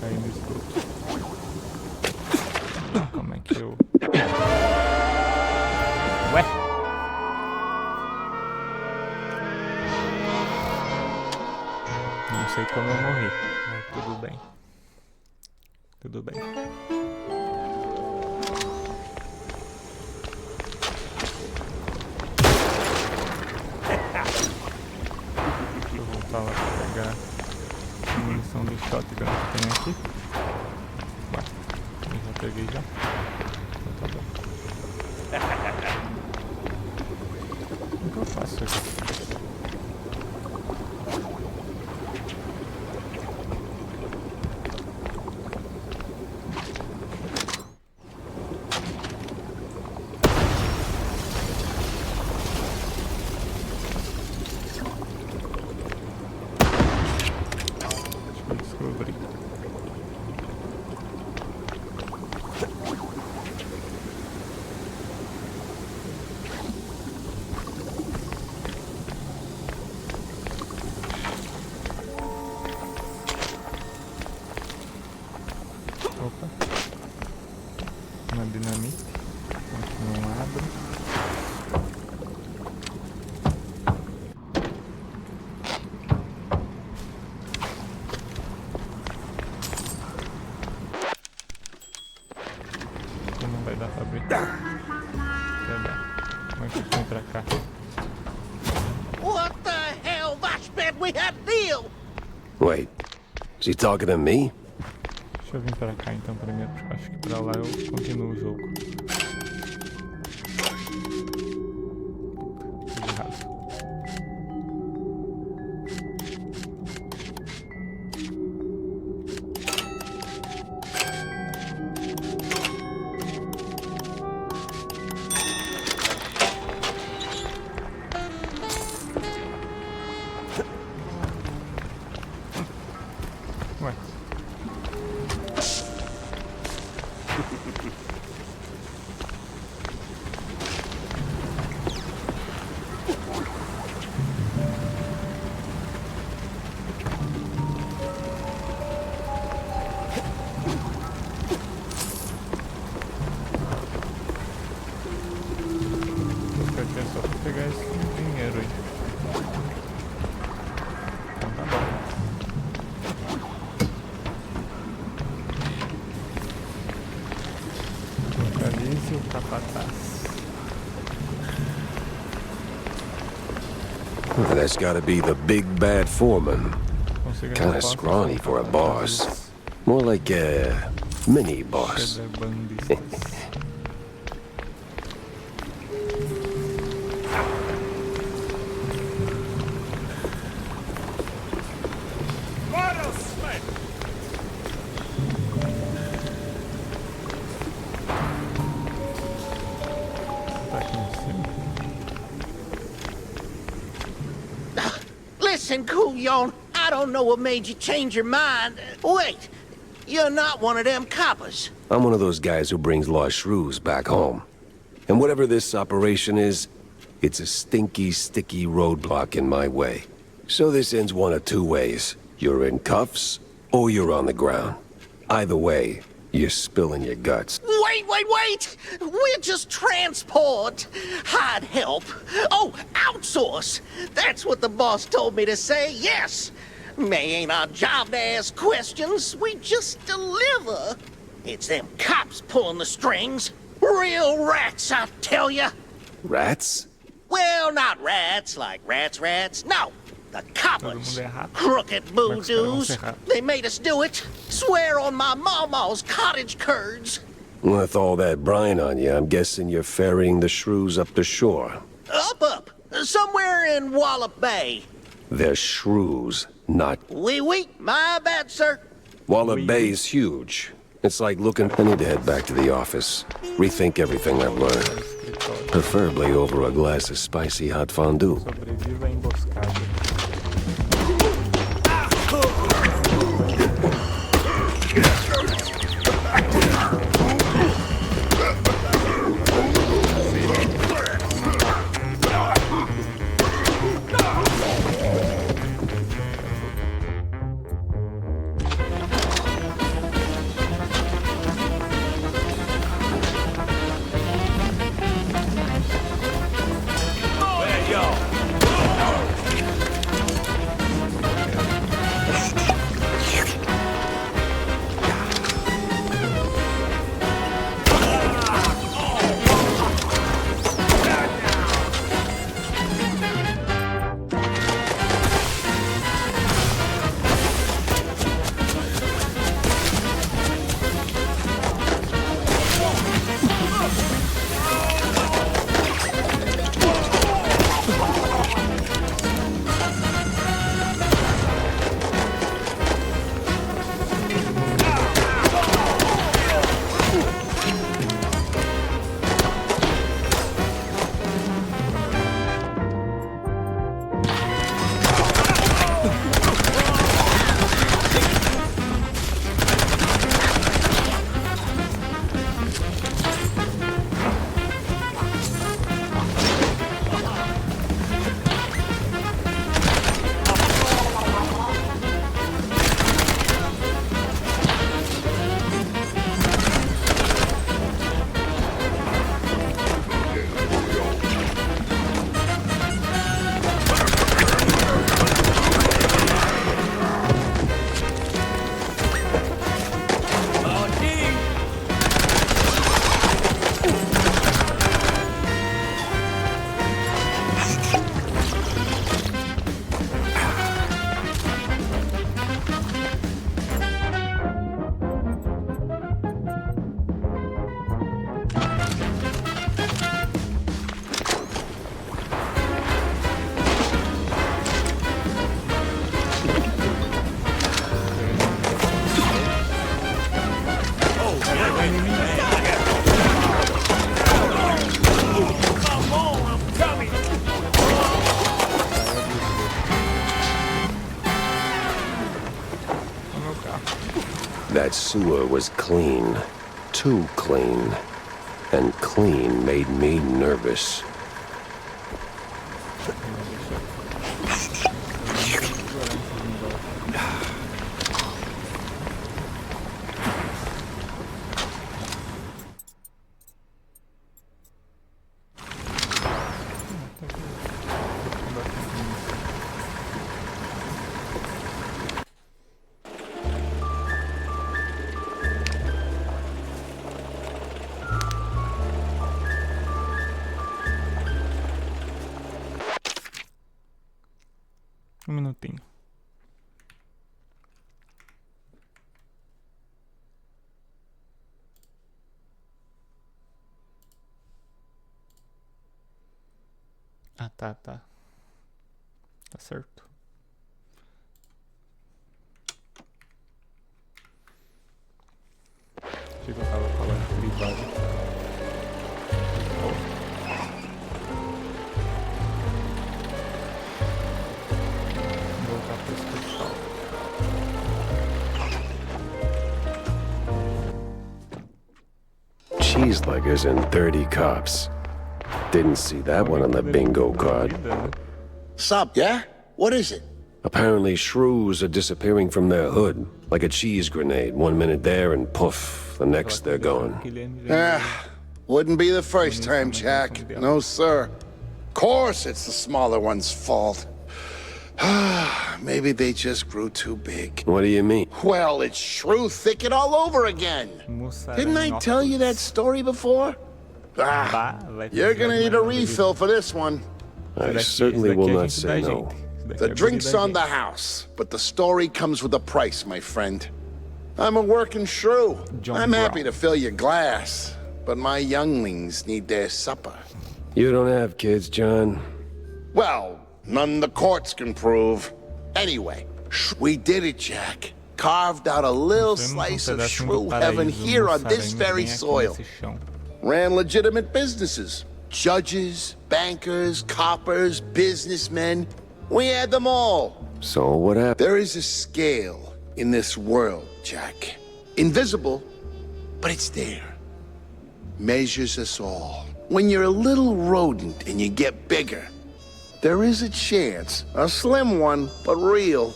Caí no esgoto. Como é que eu... Ué? Não sei como eu morri, mas tudo bem. Tudo bem. Deixa eu voltar lá pra pegar a munição do shotgun que tem aqui. Ué, eu já peguei já. Então tá bom. Como que eu faço isso? Descobri. Opa. Uma dinamite. Aqui não abre. Não vai dar pra abrir. Quer dar. Como é que eu vou pra cá? What the hell? That's bad we had deal! Wait, is he talking to me? Deixa eu vir pra cá então primeiro, porque eu acho que pra lá eu continuo o jogo. Fiz errado. Ué. Vou ficar aqui só pra pegar esse dinheiro aí. Então tá bom. Localize o capataz. That's gotta be the big bad foreman. Consiga Kinda resposta scrawny sobre for a boss. capatazes More like a mini boss. contrabandistas. Tá aqui em cima. Listen, cool Savion, I don't know what made you change your mind. Wait, you're not one of them coppers. I'm one of those guys who brings lost shrews back home. And whatever this operation is, it's a stinky, sticky roadblock in my way. So this ends one of two ways. You're in cuffs, or you're on the ground. Either way, you're spilling your guts. Wait! We're just transport. I'd help. Oh, outsource. That's what the boss told me to say, yes. May ain't our job to ask questions, we just deliver. It's them cops pulling the strings. Real rats, I tell ya. Rats? Well, not rats like rats. No, the coppers. Todo mundo errado. Crooked Como é que os caras vão boozoos. ser errados? They made us do it. Swear on my mama's cottage curds. With all that brine on you, I'm guessing you're ferrying the shrews up the shore. Up. Somewhere in Wallop Bay. They're shrews, not... Oui, my bad, sir. Wallop Bay's huge. It's like looking... I need to head back to the office. Rethink everything I've learned. Escritório. Preferably over a glass of spicy hot fondue. Sobreviva à emboscada. That sewer was clean. Too clean. And clean made me nervous. Um minutinho. Ah, tá. Tá certo. Achei que eu tava falando privado. Voltar pro cheeseluggers and 30 cops. Didn't see that one on the bingo card. Sup, yeah? What is it? Apparently shrews are disappearing from their hood, like a cheese grenade. 1 minute there and poof, the next they're gone. Wouldn't be the first time, Jack. No, sir. Course it's the smaller one's fault. Maybe they just grew too big. What do you mean? Well, it's shrew thicket all over again. Didn't I tell you that story before? You're gonna need a refill for this one. I certainly will not say no. The drink's on the house, but the story comes with a price, my friend. I'm a working shrew. I'm happy to fill your glass, but my younglings need their supper. You don't have kids, John? Well, none the courts can prove. Anyway, we did it, Jack. Carved out a little slice of shrew heaven here on this very soil. Ran legitimate businesses. Judges, bankers, coppers, businessmen. We had them all. So what happened? There is a scale in this world, Jack. Invisible, but it's there. Measures us all. When you're a little rodent and you get bigger, there is a chance, a slim one, but real.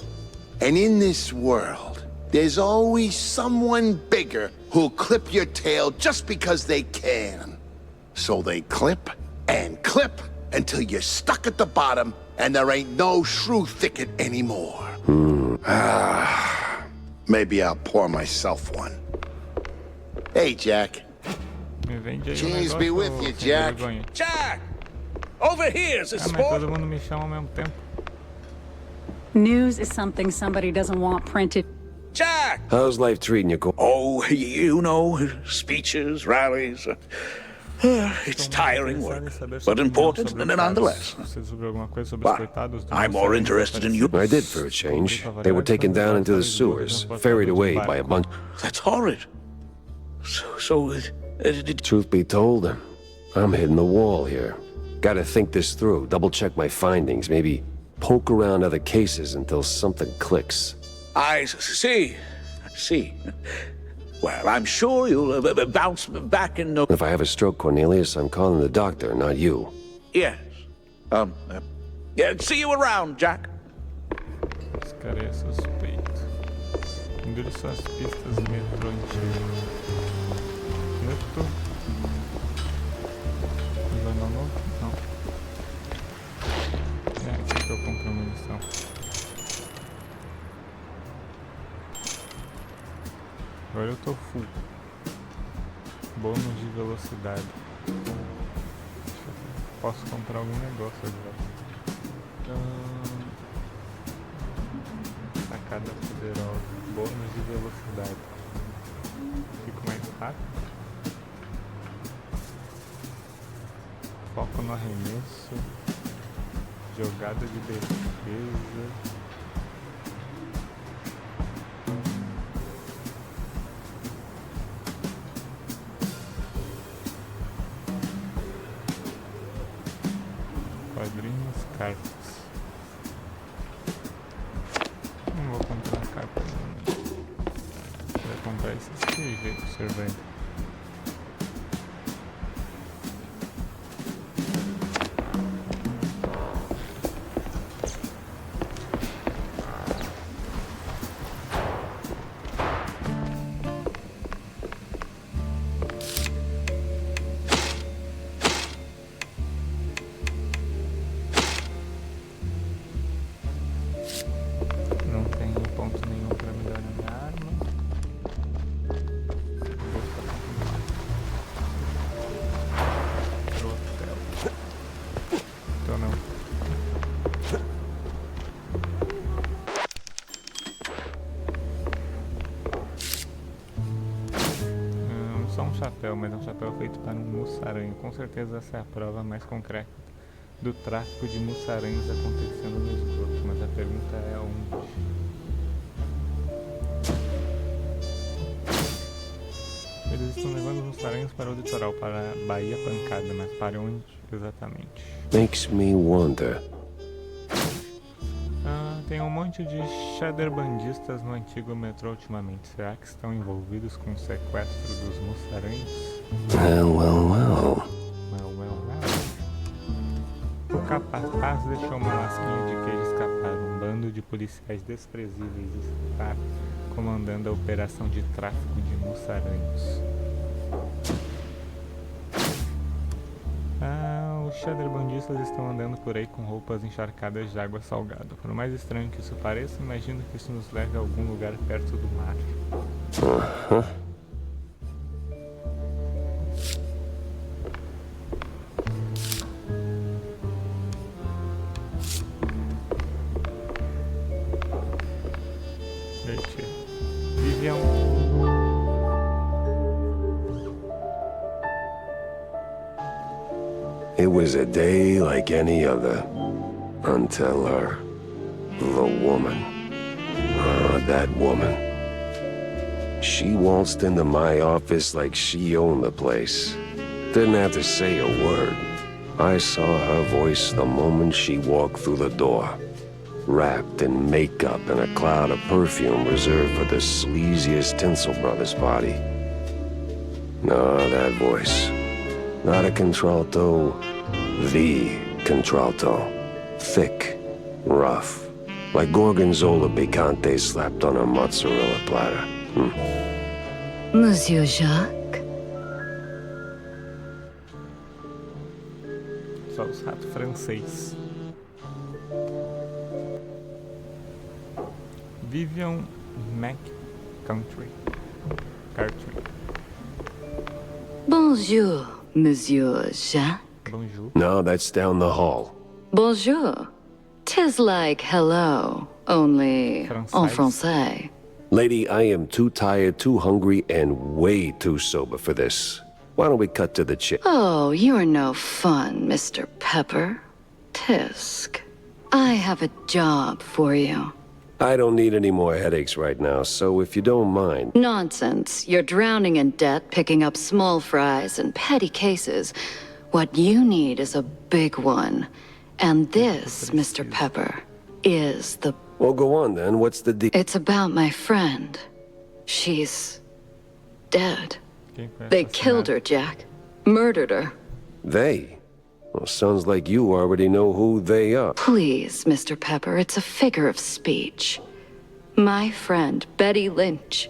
And in this world, there's always someone bigger who'll clip your tail just because they can. So they clip and clip until you're stuck at the bottom and there ain't no shrew thicket anymore. Maybe I'll pour myself one. Hey, Jack. Cheese be with you, Jack. Jack! Over here, the Mas sport! todo mundo me chama ao mesmo tempo. News is something somebody doesn't want printed. Jack! How's life treating you, Cole? Oh, you know, speeches, rallies. It's tiring work, but important nonetheless. But I'm more interested in you. I did for a change. They were taken down into the sewers, ferried away by a bunch. That's horrid. Truth be told, I'm hitting the wall here. Gotta think this through, double-check my findings, maybe poke around other cases until something clicks. I see. Well, I'm sure you'll bounce back in no... If I have a stroke, Cornelius, I'm calling the doctor, not you. Yes. Yeah, see you around, Jack. Esse cara é suspeito. Endureçou as pistas do metrô antigo. Metrô. Jornal novo? Não. É aqui que eu compro a munição. Agora eu tô full. Bônus de velocidade. Posso comprar algum negócio agora. Sacada poderosa. Bônus de velocidade. Fico mais rápido. Foco no arremesso. Jogada de defesa. Quadrinhos, cartas. Não vou comprar carta não. Vou comprar esses aqui, jeito, servente. Só um chapéu, mas é um chapéu feito para um mussaranho. Com certeza essa é a prova mais concreta do tráfico de mussaranhos acontecendo no esgoto. Mas a pergunta é onde? Eles estão levando os mussaranhos para o litoral, para a Baía Pancada, mas para onde exatamente? Makes me wonder. Tem um monte de shaderbandistas no antigo metrô ultimamente. Será que estão envolvidos com o sequestro dos mussaranhos? Well, well, well. O capataz deixou uma lasquinha de queijo escapar. Um bando de policiais desprezíveis está comandando a operação de tráfico de mussaranhos. Os chadrebandistas estão andando por aí com roupas encharcadas de água salgada. Por mais estranho que isso pareça, imagino que isso nos leve a algum lugar perto do mar. Vivian. It was a day like any other, until her. The woman. That woman. She waltzed into my office like she owned the place. Didn't have to say a word. I saw her voice the moment she walked through the door. Wrapped in makeup and a cloud of perfume reserved for the sleaziest Tinsel Brothers party. No, that voice. Not a contralto, the contralto. Thick, rough, like Gorgonzola picante slapped on a mozzarella platter. Monsieur Jacques? Só os ratos francês. Vivian McCountry. Bonjour, Monsieur Jacques. Bonjour. No, that's down the hall. Bonjour. 'Tis like hello, only en français. Lady, I am too tired, too hungry, and way too sober for this. Why don't we cut to the chase? Oh, you're no fun, Mr. Pepper. Tisk. I have a job for you. I don't need any more headaches right now, so if you don't mind... Nonsense. You're drowning in debt, picking up small fries and petty cases. What you need is a big one. And this, Mr. Pepper, is the... Well, go on then. What's the deal? It's about my friend. She's... dead. They killed her, Jack. Murdered her. They? Well, sounds like you already know who they are. Please, Mr. Pepper, it's a figure of speech. My friend, Betty Lynch.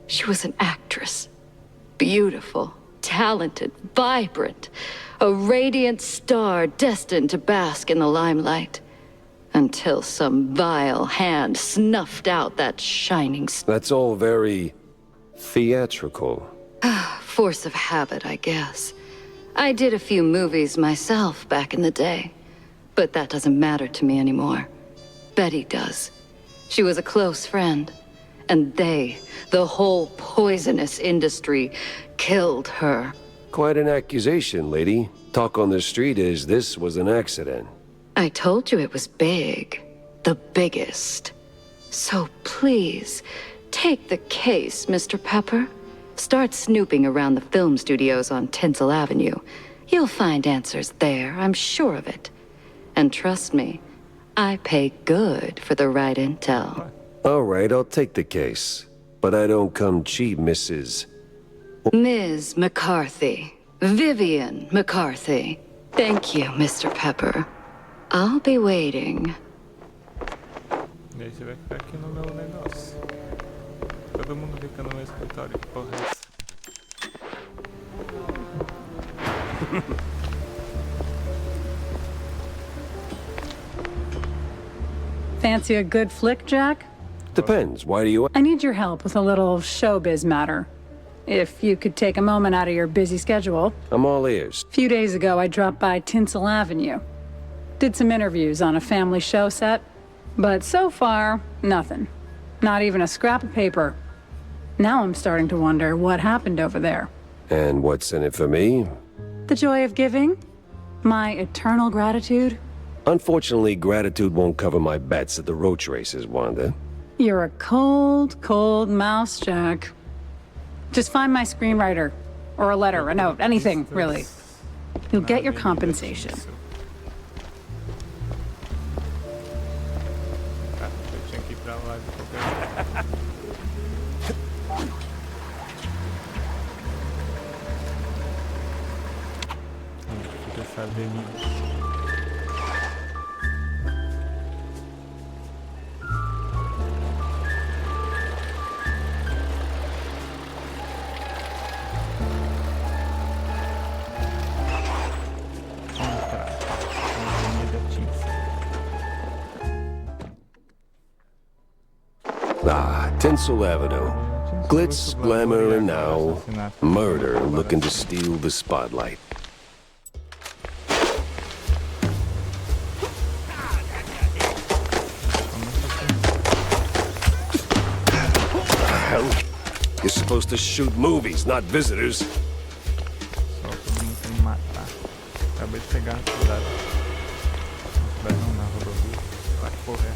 She was an actress. Beautiful, talented, vibrant. A radiant star destined to bask in the limelight. Until some vile hand snuffed out that shining star. That's all very... theatrical. Force of habit, I guess. I did a few movies myself back in the day. But that doesn't matter to me anymore. Betty does. She was a close friend. And they, the whole poisonous industry, killed her. Quite an accusation, lady. Talk on the street is this was an accident. I told you it was big. The biggest. So please, take the case, Mr. Pepper. Start snooping around the film studios on Tinsel Avenue. You'll find answers there, I'm sure of it. And trust me, I pay good for the right intel. All right, I'll take the case. But I don't come cheap, Mrs. Ms. McCarthy. Vivian McCarthy. Thank you, Mr. Pepper. I'll be waiting. E aí você vai ficar aqui no meu negócio. Todo mundo fica no meu escritório, que porra é essa? Fancy a good flick, Jack? Depends. Why do you... I need your help with a little showbiz matter. If you could take a moment out of your busy schedule. I'm all ears. A few days ago, I dropped by Tinsel Avenue. Did some interviews on a family show set. But so far, nothing. Not even a scrap of paper. Now I'm starting to wonder what happened over there. And what's in it for me? The joy of giving? My eternal gratitude? Unfortunately, gratitude won't cover my bets at the roach races, Wanda. You're a cold, cold mouse, Jack. Just find my screenwriter. Or a letter, a note, anything, really. You'll get your compensation. Avenida. Tinsel Avenue. Glitz, glamour, and now murder looking to steal the spotlight. Hell, you're supposed to shoot movies, not visitors. Só todo mundo tem que matar. Acabei de chegar na cidade. Na cidade não, na rodovia. Vai correr.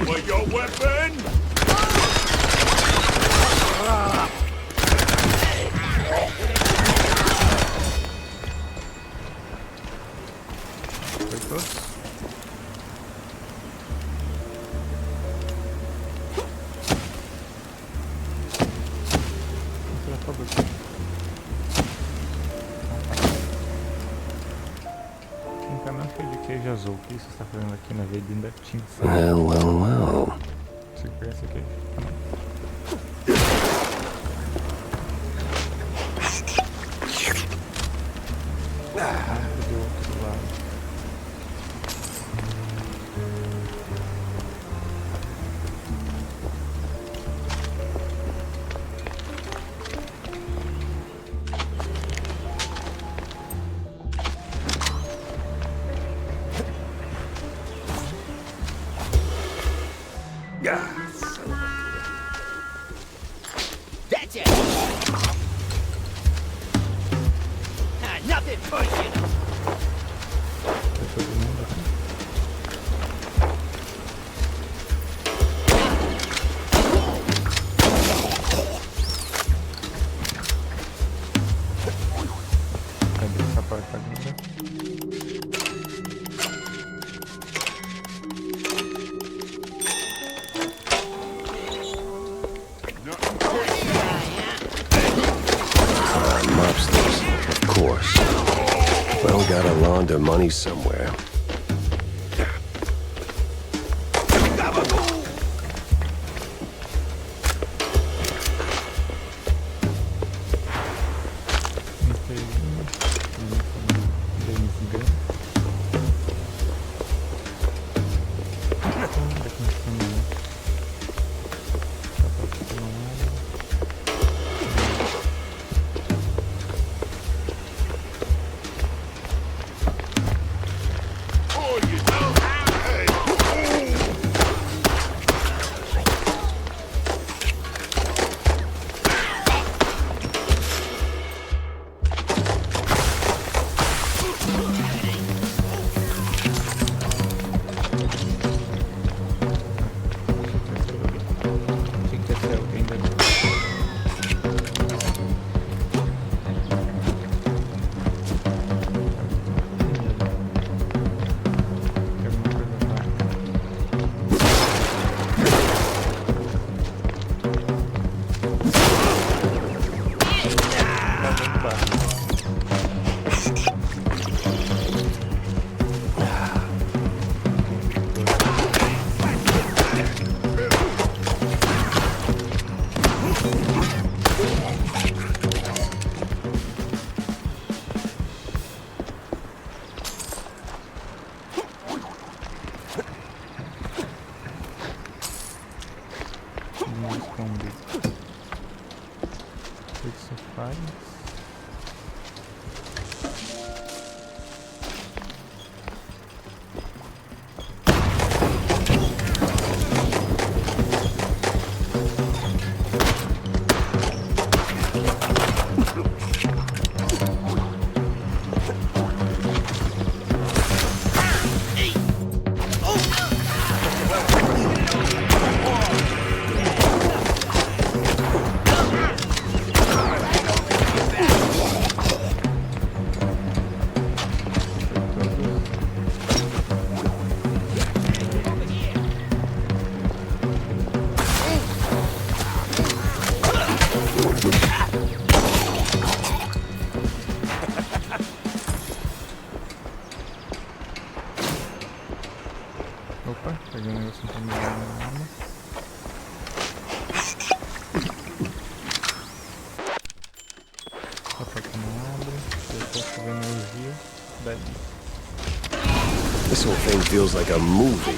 Over your weapon! Foi todos? Vou tirar todos aqui. Encanando cheio de queijo azul. O que você está fazendo aqui na Avenida Tinsel? Well. Você conhece queijo? Do outro lado. That's it. Nothing pushing. Foi todo mundo aqui. Cadê essa porta agora? Mobsters, of course. Well, gotta launder money somewhere. que isso faz. Opa, peguei um negócio pra melhorar minha arma. Opa, aqui não abre. Eu posso ver energia. Dali. This whole thing feels like a movie.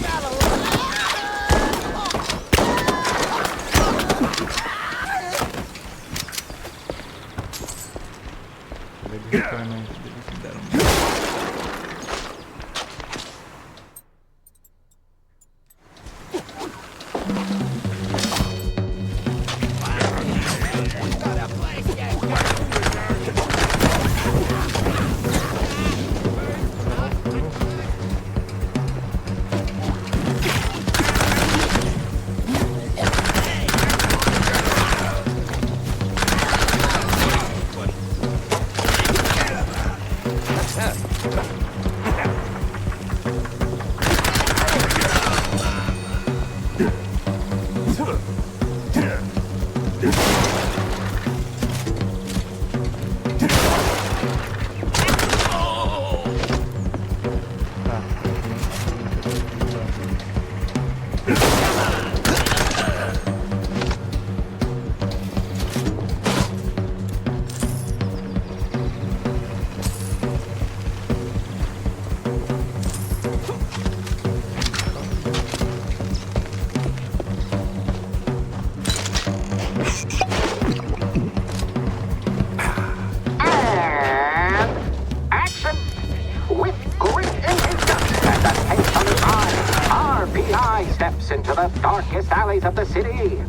Into the darkest alleys of the city.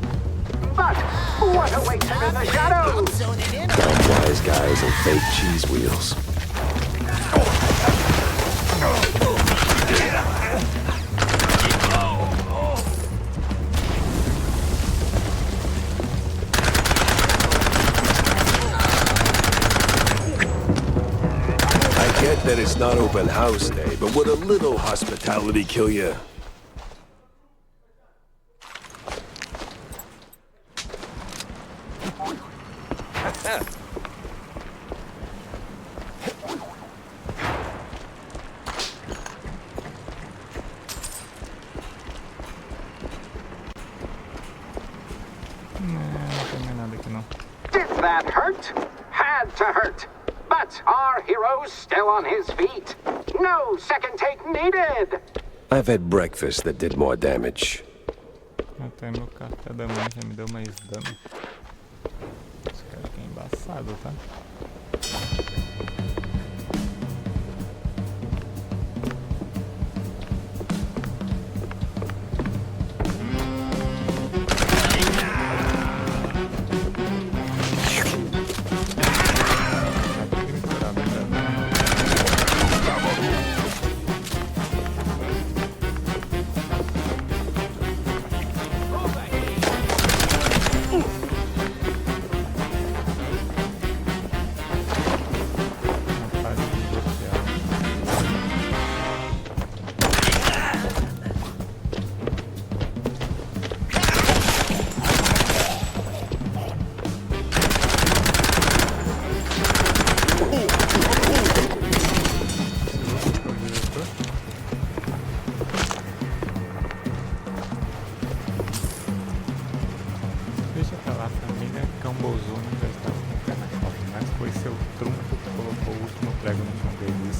But what awaits him in the shadows? Dumb wise guys and fake cheese wheels. I get that it's not open house day, but would a little hospitality kill you? Did that hurt? Had to hurt. But our hero's still on his feet. No second take needed. I've had breakfast that did more damage. Até meu café da manhã já me deu mais dano. Esse cara aqui é embaçado, tá?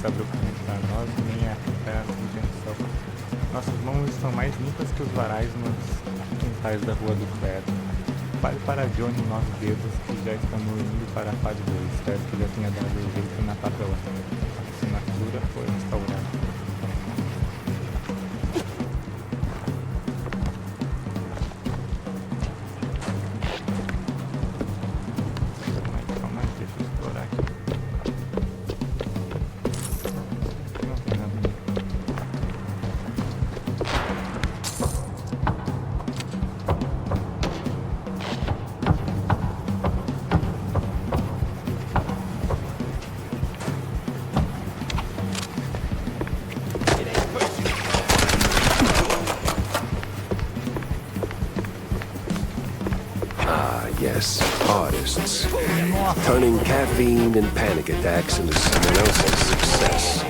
Abriu o caminho para nós, nem é a intenção. Nossas mãos estão mais limpas que os varais nos quintais da Rua do Clero. trabalho para Johnny 9 Dedos, que já estamos indo para a fase 2. Espero que já tenha dado o jeito na papelão. A assinatura foi restaurada. Calma aí, deixa eu explorar aqui. Não tem nada. Yes, artists. Turning caffeine and panic attacks into someone else's success.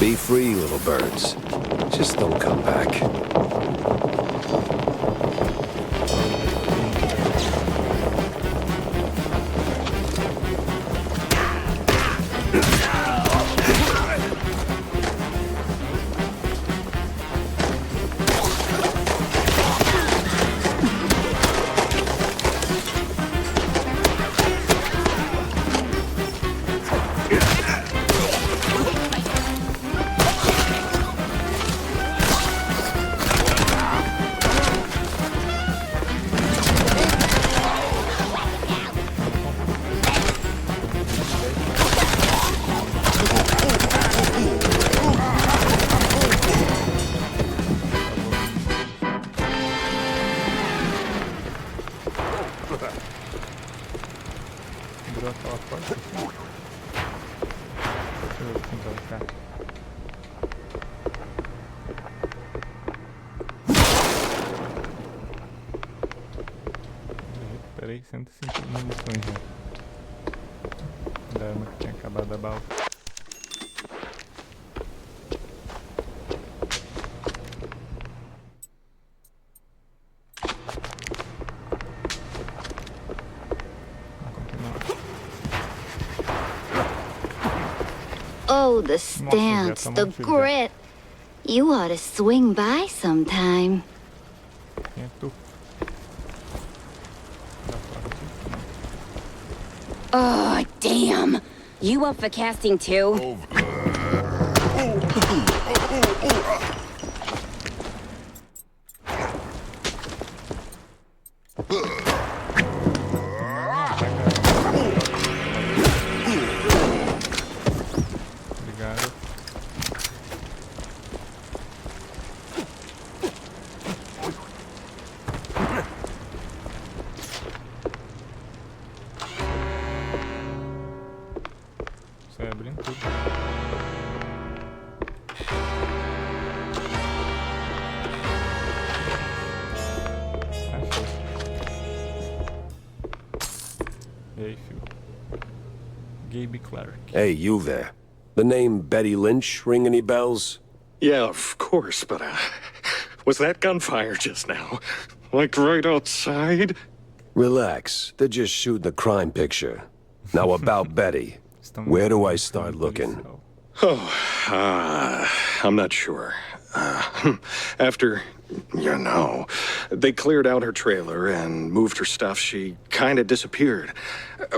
Be free, little birds. Just don't come back. Virou aquela porta aqui. Deixa eu ver como vai ficar. Recuperei 105 munições já. Da arma que tinha acabado a bala. Oh, the stance, the grit. You ought to swing by sometime. Quem é tu? Oh, damn. You up for casting too? Obrigado. Sai abrindo tudo. Achei. E aí, filho? Gabe Clark. Hey, you there. The name Betty Lynch ring any bells? Yeah, of course, but, was that gunfire just now? Like right outside? Relax. They're just shooting a crime picture. Now about Betty. Where do I start looking? Oh, I'm not sure. After, you know, they cleared out her trailer and moved her stuff, she kind of disappeared.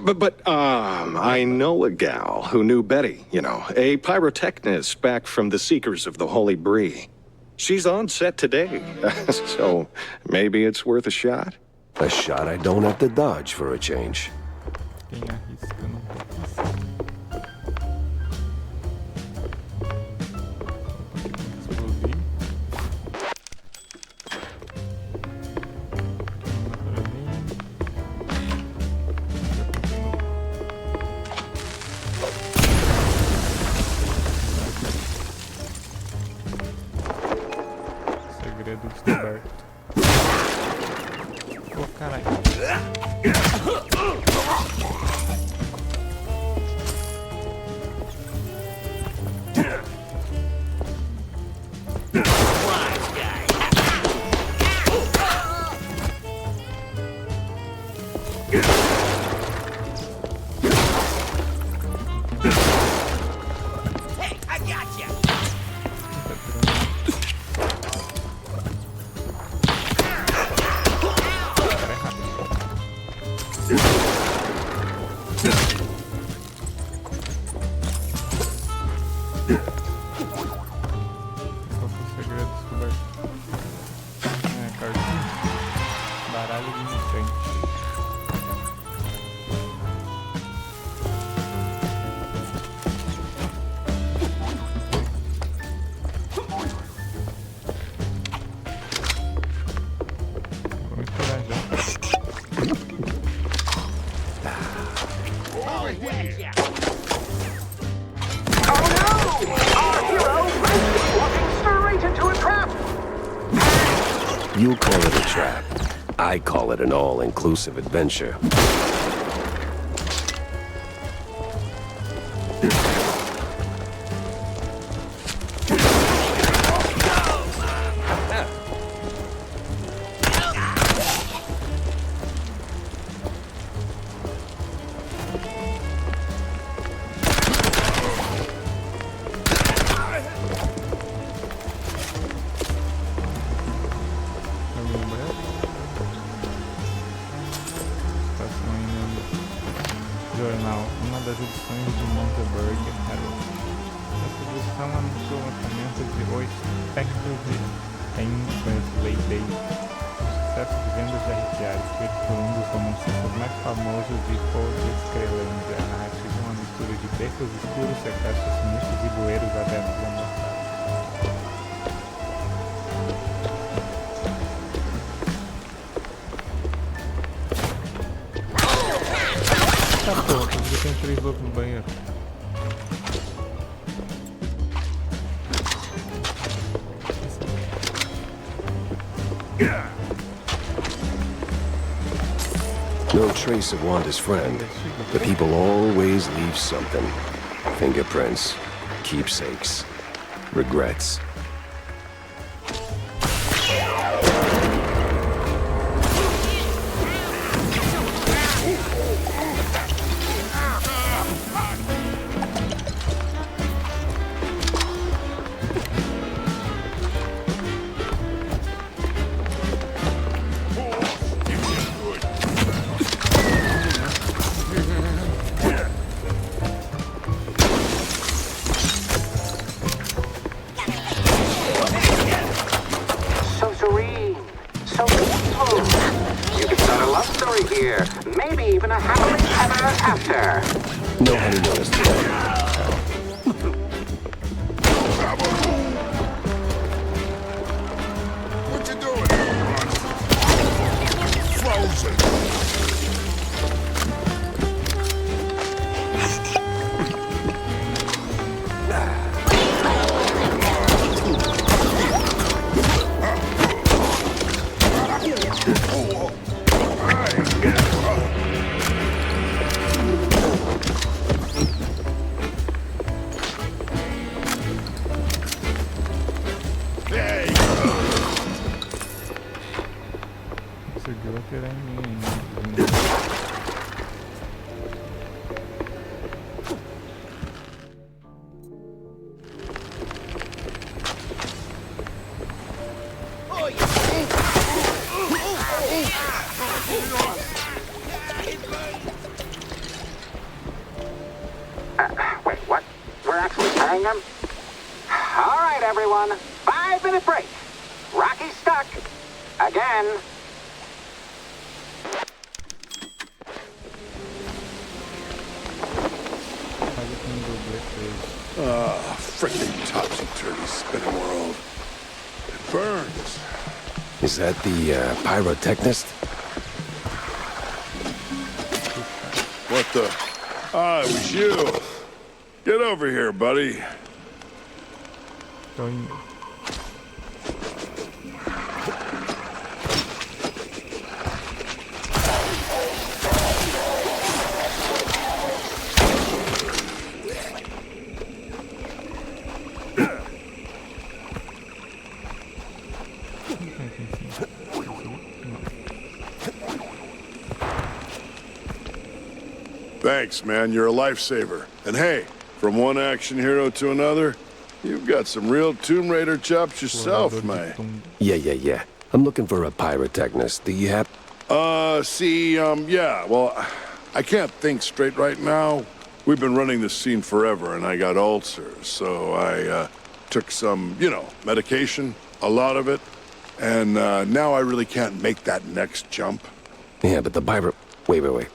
But I know a gal who knew Betty, you know, a pyrotechnist back from the Seekers of the Holy Bree. She's on set today, so maybe it's worth a shot. A shot I don't have to dodge for a change. Segredo descoberto. Oh, caralho. Hey, I got you. Qual foi o segredo descoberto? É, cartinha. Baralho de inocente. Vou misturar já. You call it a trap. I call it an all-inclusive adventure. Jornal, uma das edições de Monteberg Herald. Essa edição anunciou o lançamento de O Espectro de Ainsley Bay, o sucesso de vendas de arrepiar, escrito por um dos romancistas mais famosos de toda a Escrelândia. A narrativa é uma mistura de becos escuros, sequestros sinistros e bueiros abertos à mostrada. Tá pronto, porque tem 3 lobos no banheiro. No trace of Wanda's friend. The people always leave something. Fingerprints, keepsakes, regrets. Here. Maybe even a happily ever after. No honeymoon is today. What you doing? Frozen. Wait, what? We're actually paying them? All right, everyone. 5-minute break. Rocky's stuck. Again. Frickin' topsy-turvy spinning world. It burns. Is that the pyrotechnist? What the? Ah, it was you. Get over here, buddy. Going. Thanks, man. You're a lifesaver. And hey, from one action hero to another, you've got some real Tomb Raider chops yourself, man. Yeah. I'm looking for a pyrotechnist. Do you have... Yeah, well, I can't think straight right now. We've been running this scene forever, and I got ulcers, so I, took some, medication, a lot of it, and, now I really can't make that next jump. Yeah, but the pyro... Wait.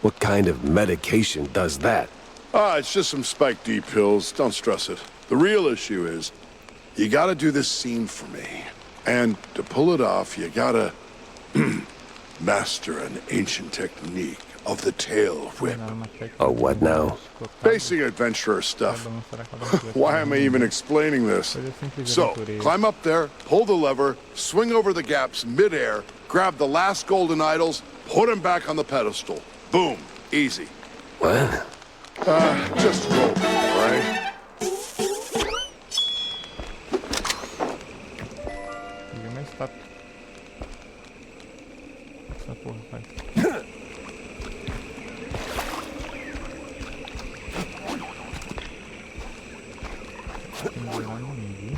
What kind of medication does that? It's just some Spike D pills. Don't stress it. The real issue is, you gotta do this scene for me. And to pull it off, you gotta master an ancient technique of the tail whip. Oh, what now? Basic adventurer stuff. Why am I even explaining this? So, climb up there, pull the lever, swing over the gaps midair, grab the last golden idols, put them back on the pedestal. Boom. Easy. What? Just roll, right? Stop. Essa porra faz. Pendurar no meio.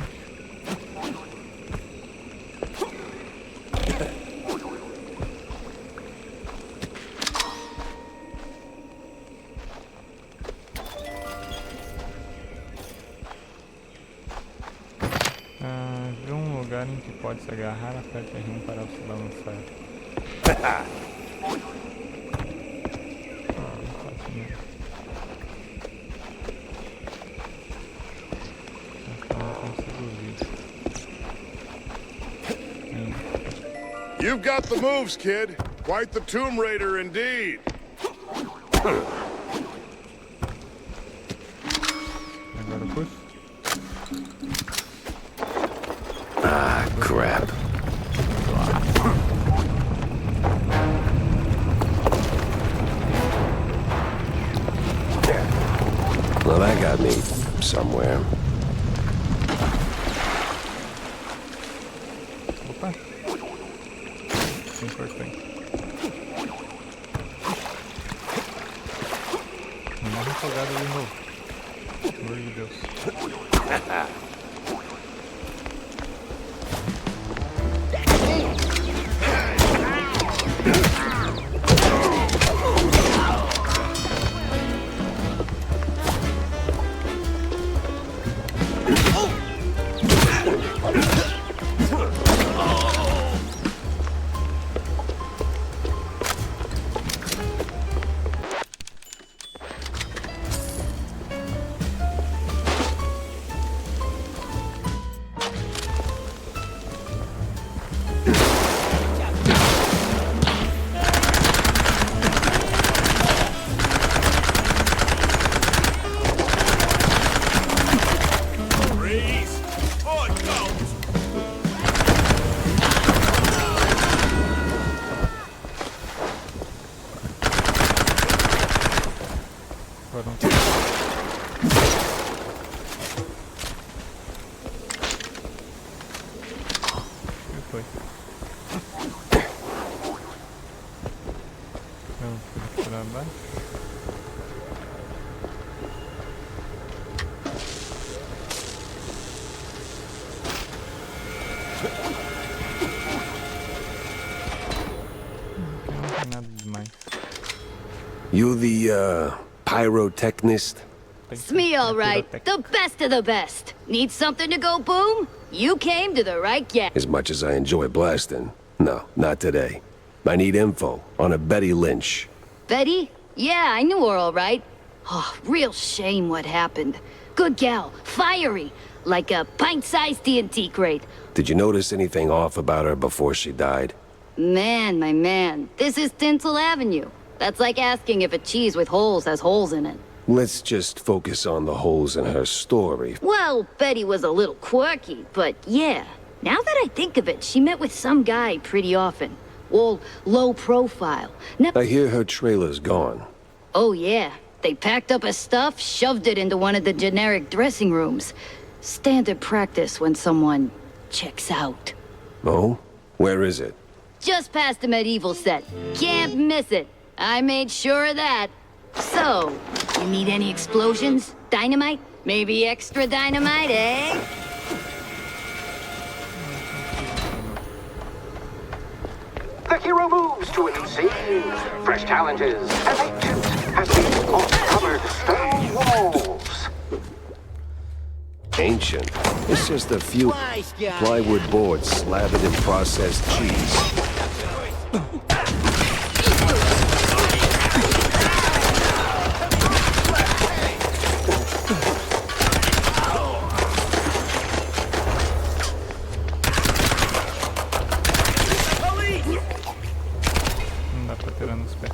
Vê um lugar em que pode se agarrar, aperte R1 para se balançar. Não faço mesmo. Não consigo ouvir. You've got the moves, kid. Quite the Tomb Raider indeed. Agora push. Ah, crap. Well, that got me somewhere. Opa. Sim, cortei. Morre afogado de novo. Pelo amor de Deus. Foi. Vamos para baixo. You the, pyrotechnist? It's me, all right. The best of the best. Need something to go boom? You came to the right guy. As much as I enjoy blasting, no, not today. I need info on a Betty Lynch. Betty? Yeah, I knew her all right. Oh, real shame what happened. Good gal, fiery, like a pint-sized TNT crate. Did you notice anything off about her before she died? Man, my man, this is Tinsel Avenue. That's like asking if a cheese with holes has holes in it. Let's just focus on the holes in her story. Well, Betty was a little quirky, but yeah. Now that I think of it, she met with some guy pretty often. All low profile. I hear her trailer's gone. Oh yeah. They packed up her stuff, shoved it into one of the generic dressing rooms. Standard practice when someone checks out. Oh? Where is it? Just past the medieval set. Can't miss it. I made sure of that. So, you need any explosions? Dynamite? Maybe extra dynamite, eh? The hero moves to a new scene. Fresh challenges. As ancient as these moss-covered stone walls. Ancient. It's just a few plywood boards slathered in processed cheese. Não dá pra tirar nos pés.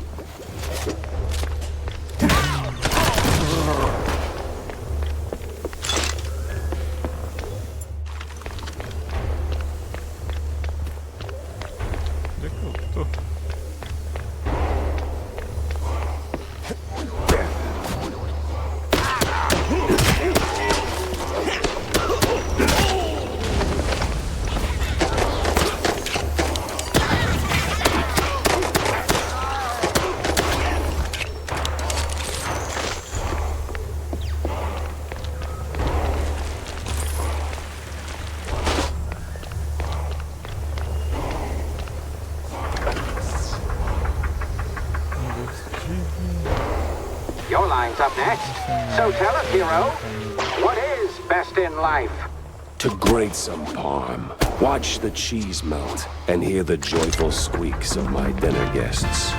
Onde é que eu tô? Your line's up next. So tell us, hero, what is best in life? To grate some parm, watch the cheese melt, and hear the joyful squeaks of my dinner guests.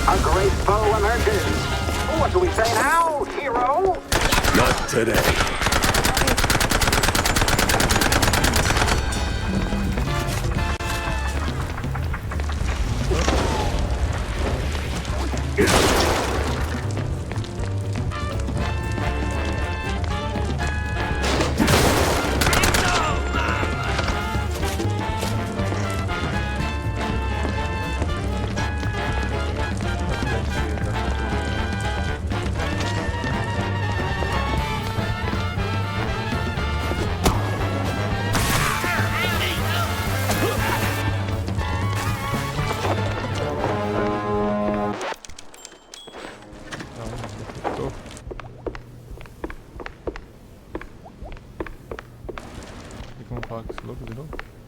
A great foe emerges. What do we say now, hero? Not today.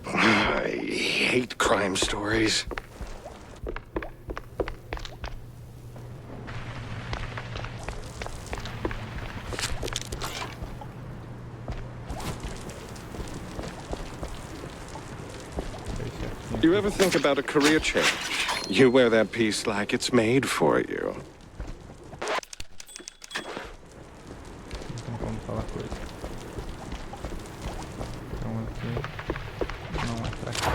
I hate crime stories. You ever think about a career change? You wear that piece like it's made for you. Vamos falar coisa. Então aqui não é pra cá.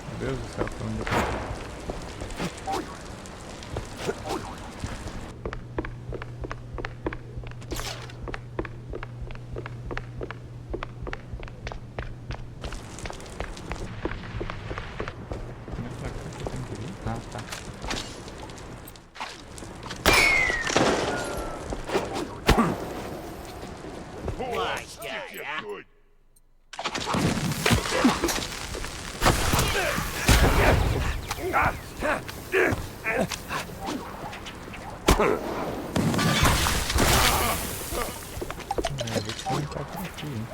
Meu Deus do céu, pra onde eu tô? Vou tentar por aqui, hein?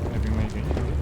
Vai vir mais gente ali.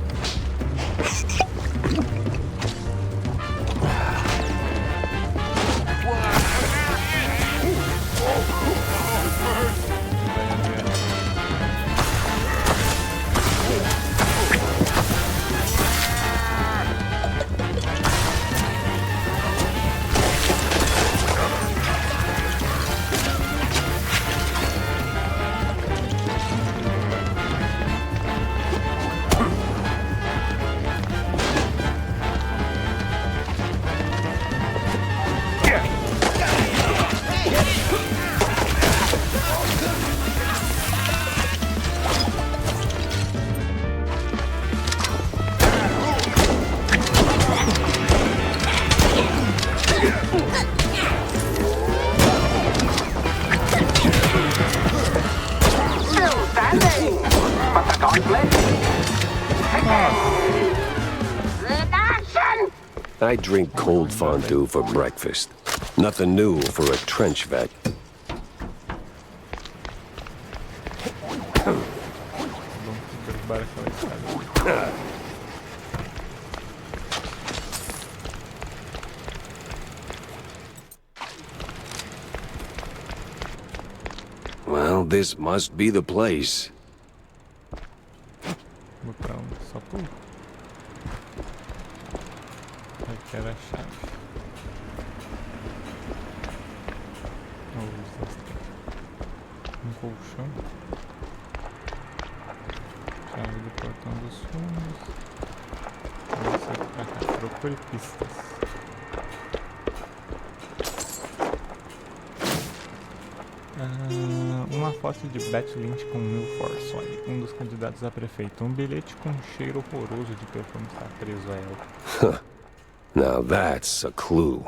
Still standing, but the gauntlet. Action! I drink cold fondue for breakfast. Nothing new for a trench vet. Vamos derrubar aquela escada. Well, this must be the place. Vou pra onde? Só pulo. Aqui era a chave. Um colchão. Chave do portão dos fundos. Vamos sair pra cá. Procure pistas. Uma foto de Betty Lynch com Milford, um dos candidatos a prefeito. Um bilhete com um cheiro horroroso de perfume está preso a ela. Now that's a clue.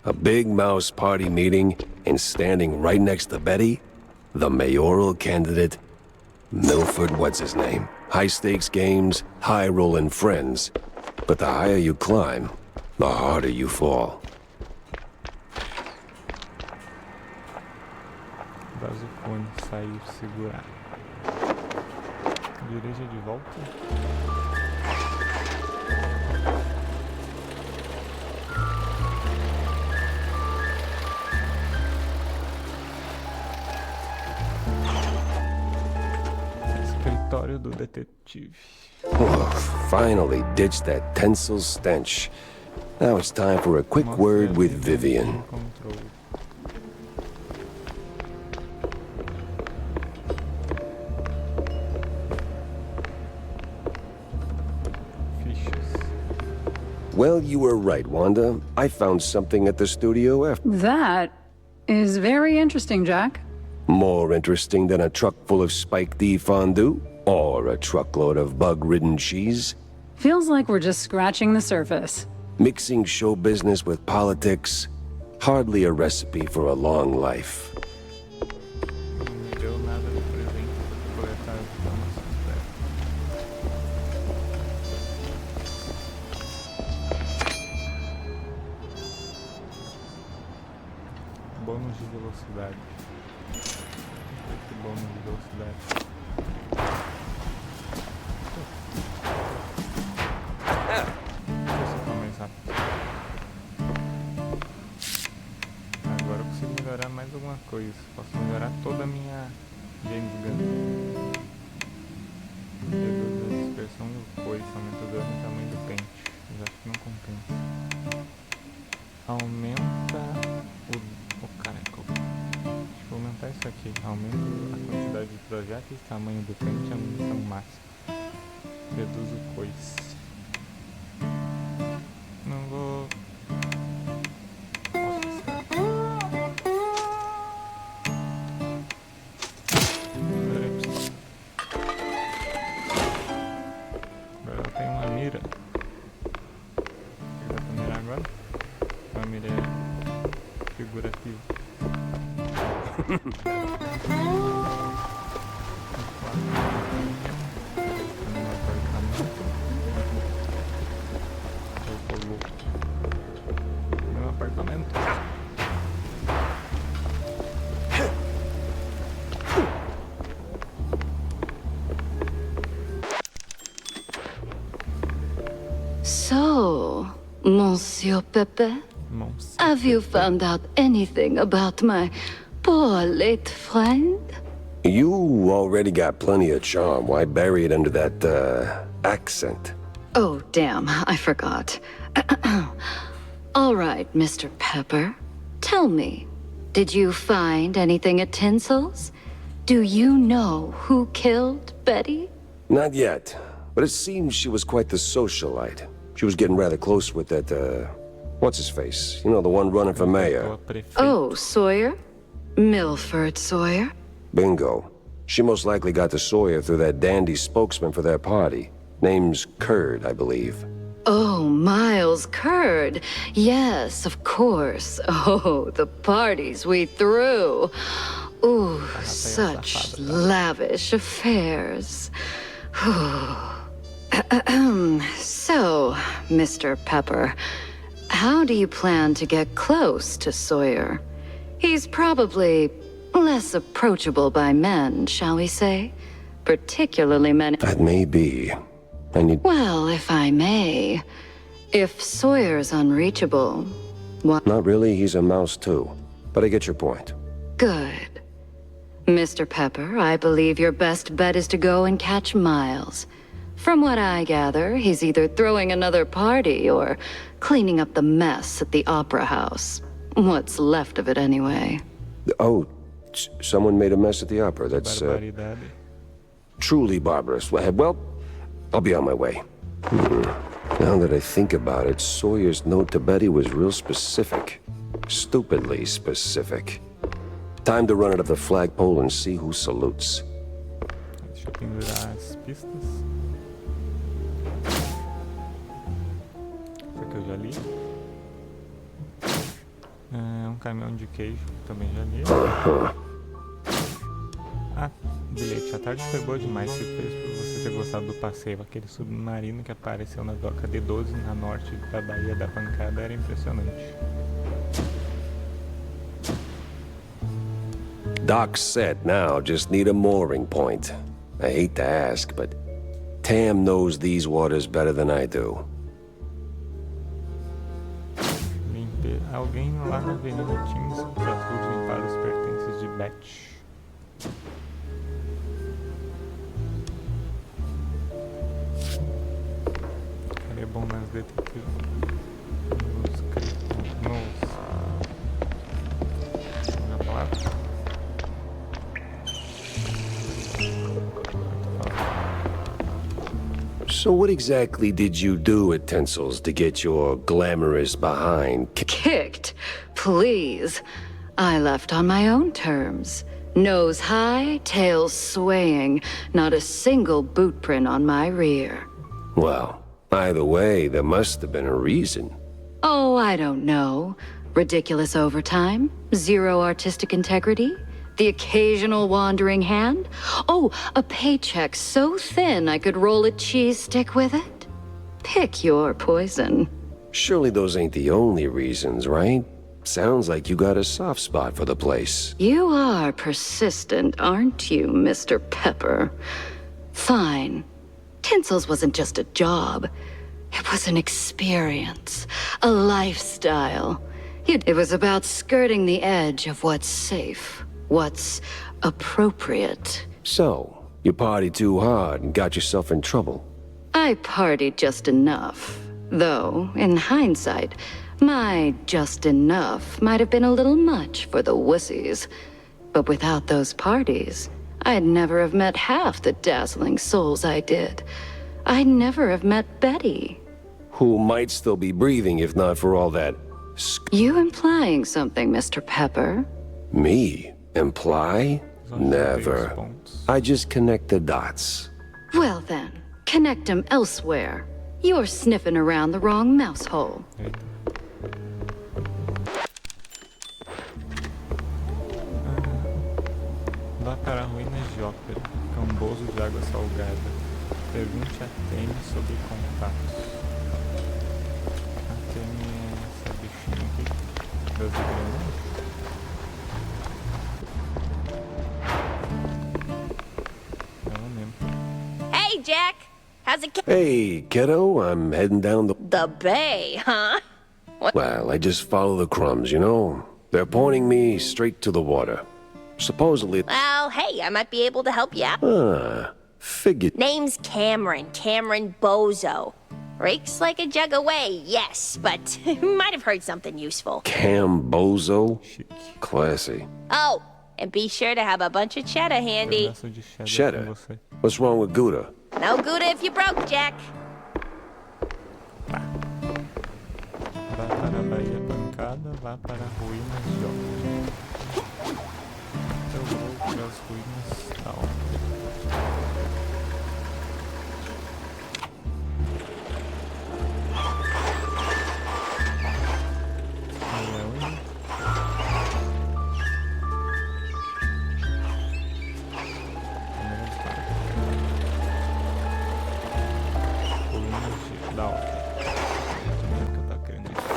A big mouse party meeting, and standing right next to Betty, the mayoral candidate, Milford, what's his name? High stakes games, high rolling friends. But the higher you climb, the harder you fall. Vasofone, sair, segurar. Dirija de volta. Escritório do detetive. Oh, finally ditched that tensile stench. Now it's time for a quick word with Vivian. Well, you were right, Wanda. I found something at the studio after. That is very interesting, Jack. More interesting than a truck full of Spike D fondue? Or a truckload of bug-ridden cheese? Feels like we're just scratching the surface. Mixing show business with politics? Hardly a recipe for a long life. Bônus de velocidade. Esse bônus de velocidade. Deixa eu ficar mais rápido. Agora eu consigo melhorar mais alguma coisa. Posso melhorar toda a minha James Gunn. Reduz a dispersão do coice, aumenta o dano e o tamanho do pente. Mas acho que não compensa. Aumenta Deixa eu aumentar isso aqui. Aumenta a quantidade de projéteis, tamanho do pente, a munição máxima. Reduz o coice. Não vou figurativo. Meu apartamento. So, Monsieur Pepe, have you found out anything about my poor late friend? You already got plenty of charm. Why bury it under that, accent? Oh, damn, I forgot. All right, Mr. Pepper, tell me, did you find anything at Tinsel's? Do you know who killed Betty? Not yet, but it seems she was quite the socialite. She was getting rather close with that, what's-his-face? You know, the one running for mayor. Oh, Sawyer? Milford Sawyer? Bingo. She most likely got to Sawyer through that dandy spokesman for their party. Name's Curd, I believe. Oh, Miles Curd. Yes, of course. Oh, the parties we threw. Ooh, such lavish affairs. So, Mr. Pepper, how do you plan to get close to Sawyer? He's probably less approachable by men, shall we say? Particularly men. That may be. Well, if I may, if Sawyer's unreachable, what? Not really, he's a mouse too. But I get your point. Good. Mr. Pepper, I believe your best bet is to go and catch Miles. From what I gather, he's either throwing another party or cleaning up the mess at the Opera House. What's left of it, anyway. Oh, someone made a mess at the opera. That's, truly barbarous. Well, I'll be on my way. Now that I think about it, Sawyer's note to Betty was real specific. Stupidly specific. Time to run it up the flagpole and see who salutes. Deixa eu pendurar as pistas. Essa aqui eu já li. Caminhão de queijo, também já li. Ah, bilhete. A tarde foi boa demais. Fico feliz por você ter gostado do passeio. Aquele submarino que apareceu na doca D12 na norte da Baía da Pancada era impressionante. Dock's set now, just need a mooring point. I hate to ask, but Tam knows these waters better than I do. Alguém lá na Avenida Teams para limpar os pertences de Beth. Seria bom nas detetives. Na palavra. So what exactly did you do at Tinsel's to get your glamorous behind kicked? Please. I left on my own terms. Nose high, tail swaying, not a single boot print on my rear. Well, either way, there must have been a reason. Oh, I don't know. Ridiculous overtime? Zero artistic integrity? The occasional wandering hand? Oh, a paycheck so thin I could roll a cheese stick with it? Pick your poison. Surely those ain't the only reasons, right? Sounds like you got a soft spot for the place. You are persistent, aren't you, Mr. Pepper? Fine. Tinsel's wasn't just a job. It was an experience, a lifestyle. It was about skirting the edge of what's safe. What's appropriate. So, you partied too hard and got yourself in trouble. I partied just enough. Though, in hindsight, my just enough might have been a little much for the wussies. But without those parties, I'd never have met half the dazzling souls I did. I'd never have met Betty. Who might still be breathing if not for all that... You implying something, Mr. Pepper? Me? Imply? Never. I just connect the dots. Well then, connect them elsewhere. You're sniffing around the wrong mouse hole. Vá para ruínas de ópera, camboso de água salgada. Pergunte a Temi sobre contatos. A Temi é essa bichinha aqui, brasileira. Ela mesmo. Hey, Jack! How's it Hey, kiddo, I'm heading down The bay, huh? Well, I just follow the crumbs, you know? They're pointing me straight to the water. Supposedly... Well, hey, I might be able to help you out. Figured... Name's Cameron. Cameron Bozo. Rakes like a jug away, yes, but might have heard something useful. Cambozo? Classy. Oh, and be sure to have a bunch of cheddar handy. Cheddar? What's wrong with Gouda? No Gouda if you broke, Jack. Vá para a Baía Pancada, vá para ruínas de ópera. Eu vou para as ruínas da ópera.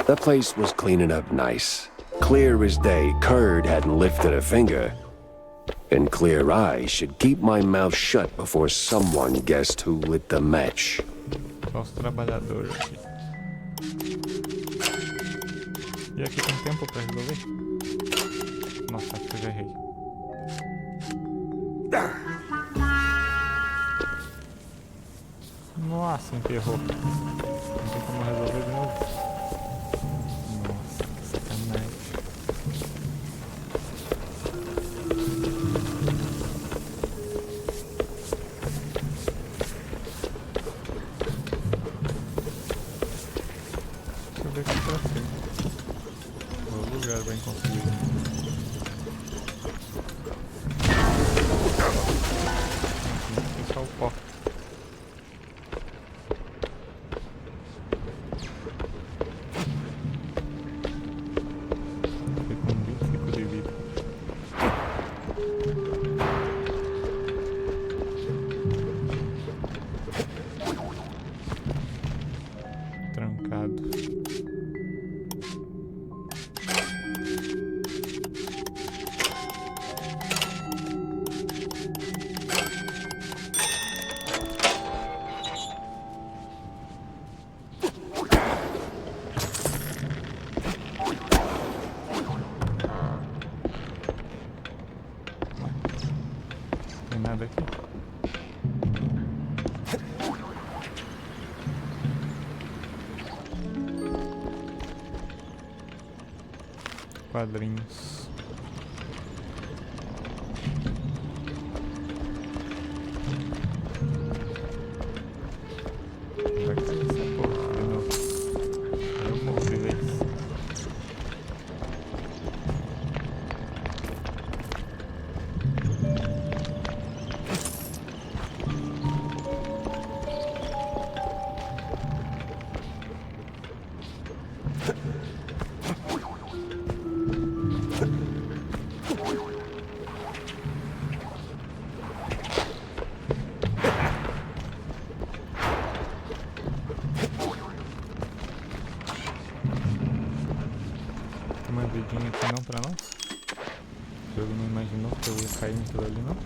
That place was cleaning up nice. Clear as day, Curd hadn't lifted a finger. And clear eyes should keep my mouth shut before someone guessed who lit the match. Só os trabalhadores aqui. E aqui tem tempo pra resolver? Nossa, acho que eu já errei. Nossa, emperrou. Não tem como resolver de novo. Nossa, que sacanagem. Deixa eu ver aqui pra cima. O lugar bem conseguido. Aqui só o pó. Tem nada aqui. Quadrinhos. Vai cair essa porra de novo. Eu morro de vez. Uma vidinha aqui não pra nós. O jogo não imaginou que eu ia cair naquilo ali, não.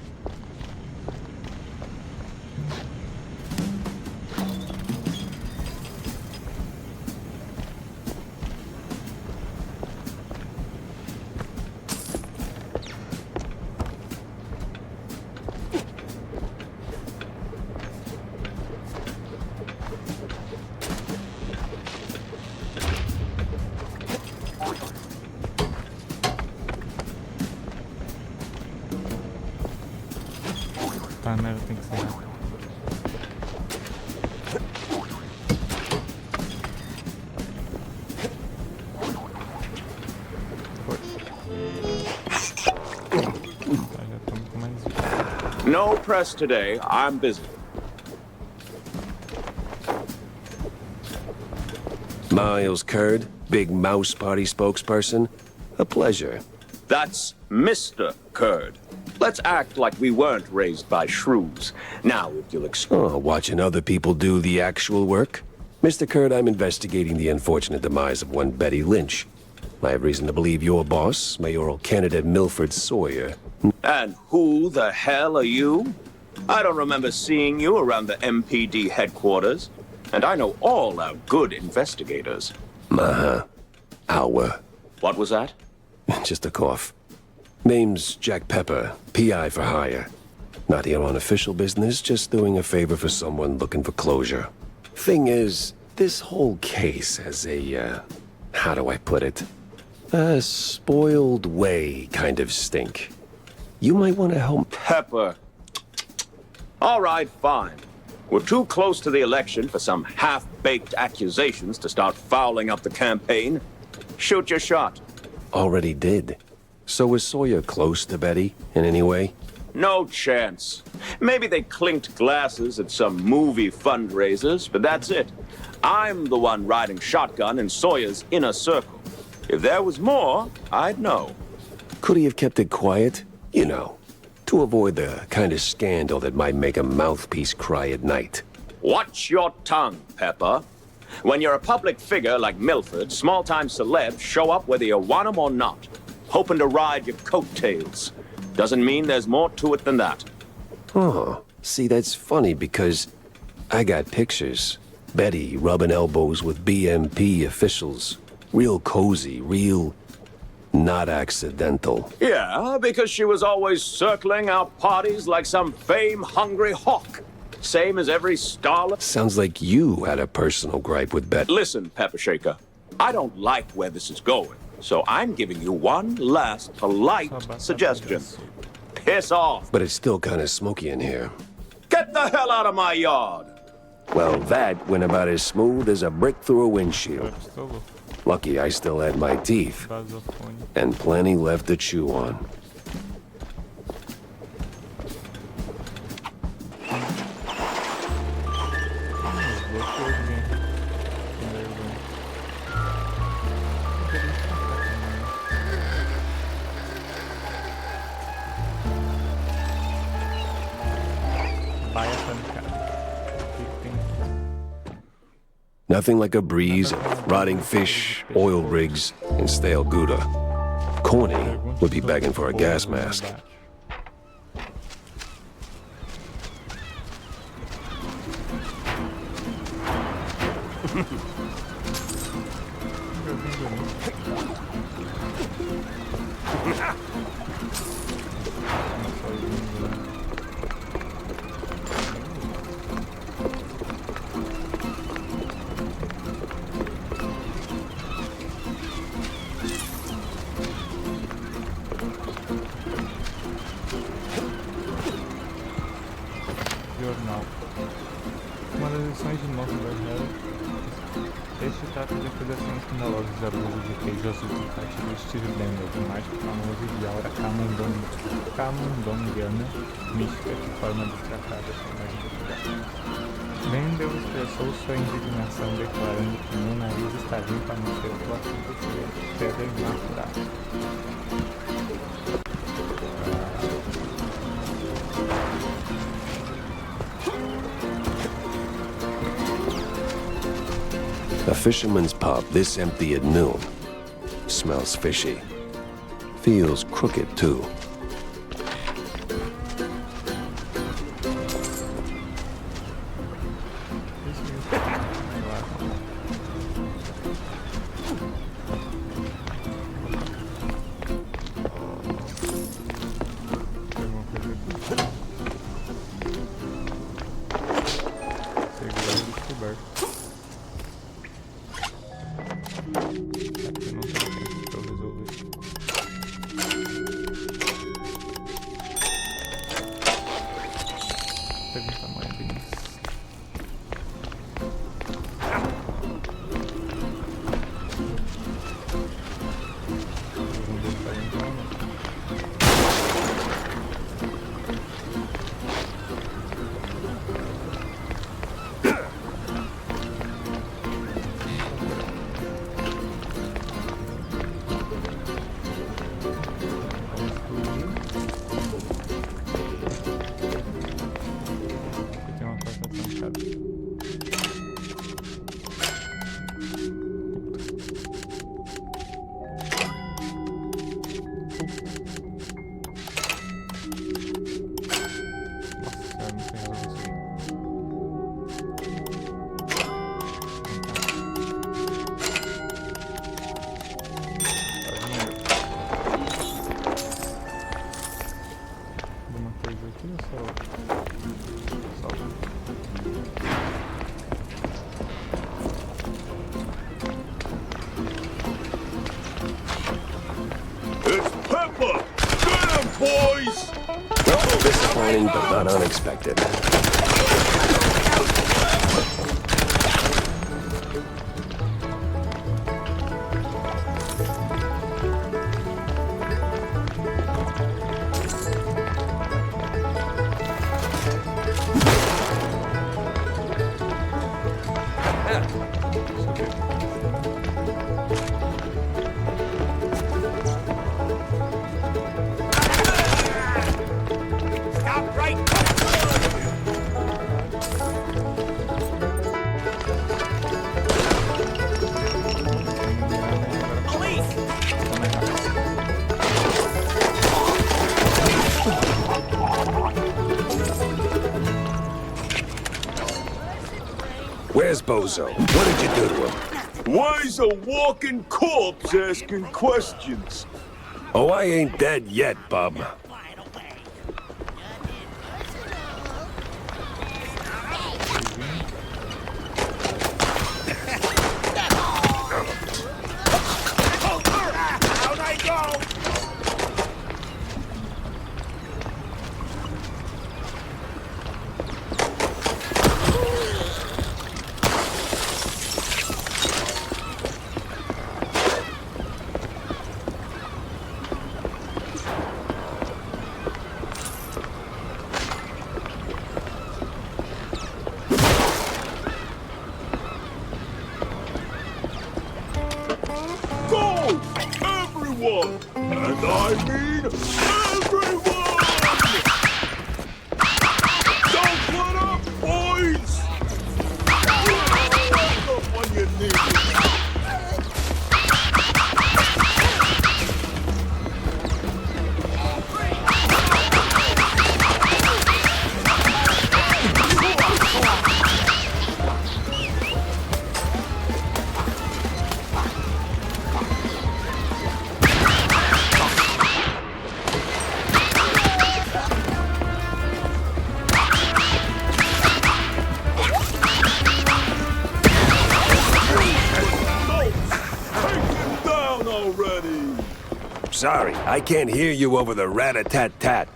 Tá, a merda tem que ser rápido. Foi. Tá, já estamos com mais um. No press today. I'm busy. Miles Curd, Big Mouse Party spokesperson. A pleasure. That's Mr. Curd. Let's act like we weren't raised by shrews. Now, if you'll watching other people do the actual work? Mr. Kurt, I'm investigating the unfortunate demise of one Betty Lynch. I have reason to believe your boss, mayoral candidate Milford Sawyer. And who the hell are you? I don't remember seeing you around the MPD headquarters. And I know all our good investigators. Our. What was that? Just a cough. Name's Jack Pepper, PI for hire. Not here on official business, just doing a favor for someone looking for closure. Thing is, this whole case has a, how do I put it? A spoiled way kind of stink. You might want to help... Pepper. All right, fine. We're too close to the election for some half-baked accusations to start fouling up the campaign. Shoot your shot. Already did. So was Sawyer close to Betty in any way? No chance. Maybe they clinked glasses at some movie fundraisers, but that's it. I'm the one riding shotgun in Sawyer's inner circle. If there was more, I'd know. Could he have kept it quiet? You know, to avoid the kind of scandal that might make a mouthpiece cry at night. Watch your tongue, Pepper. When you're a public figure like Milford, small-time celebs show up whether you want 'em or not, hoping to ride your coattails. Doesn't mean there's more to it than that. Oh, see, that's funny because I got pictures. Betty rubbing elbows with BMP officials. Real cozy, real not accidental. Yeah, because she was always circling our parties like some fame-hungry hawk. Same as every starlet. Sounds like you had a personal gripe with Betty. Listen, Pepper Shaker, I don't like where this is going, so I'm giving you one last polite suggestion. Piss off. But it's still kind of smoky in here. Get the hell out of my yard. Well, that went about as smooth as a brick through a windshield. Lucky I still had my teeth. And plenty left to chew on. Nothing like a breeze of rotting fish, oil rigs, and stale Gouda. Corny would be begging for a gas mask. Jornal. Uma das lições de moça da Hera. Este trata de acusações escandalosas de abuso de queijoso educativo Steve Bender, do mágico famoso de aura camundongiana, mística que forma destratada com a identidade. Bender expressou sua indignação declarando que meu nariz está limpo a não ser pelo assunto de pedra imaculada. A fisherman's pub this empty at noon. Smells fishy. Feels crooked, too. disappointing, but not unexpected. Where's Bozo? What did you do to him? Why's a walking corpse asking questions? Oh, I ain't dead yet, bub. Everyone! And I mean everyone! Don't let up, boys! Wake up when you need it. Sorry, I can't hear you over the rat-a-tat-tat.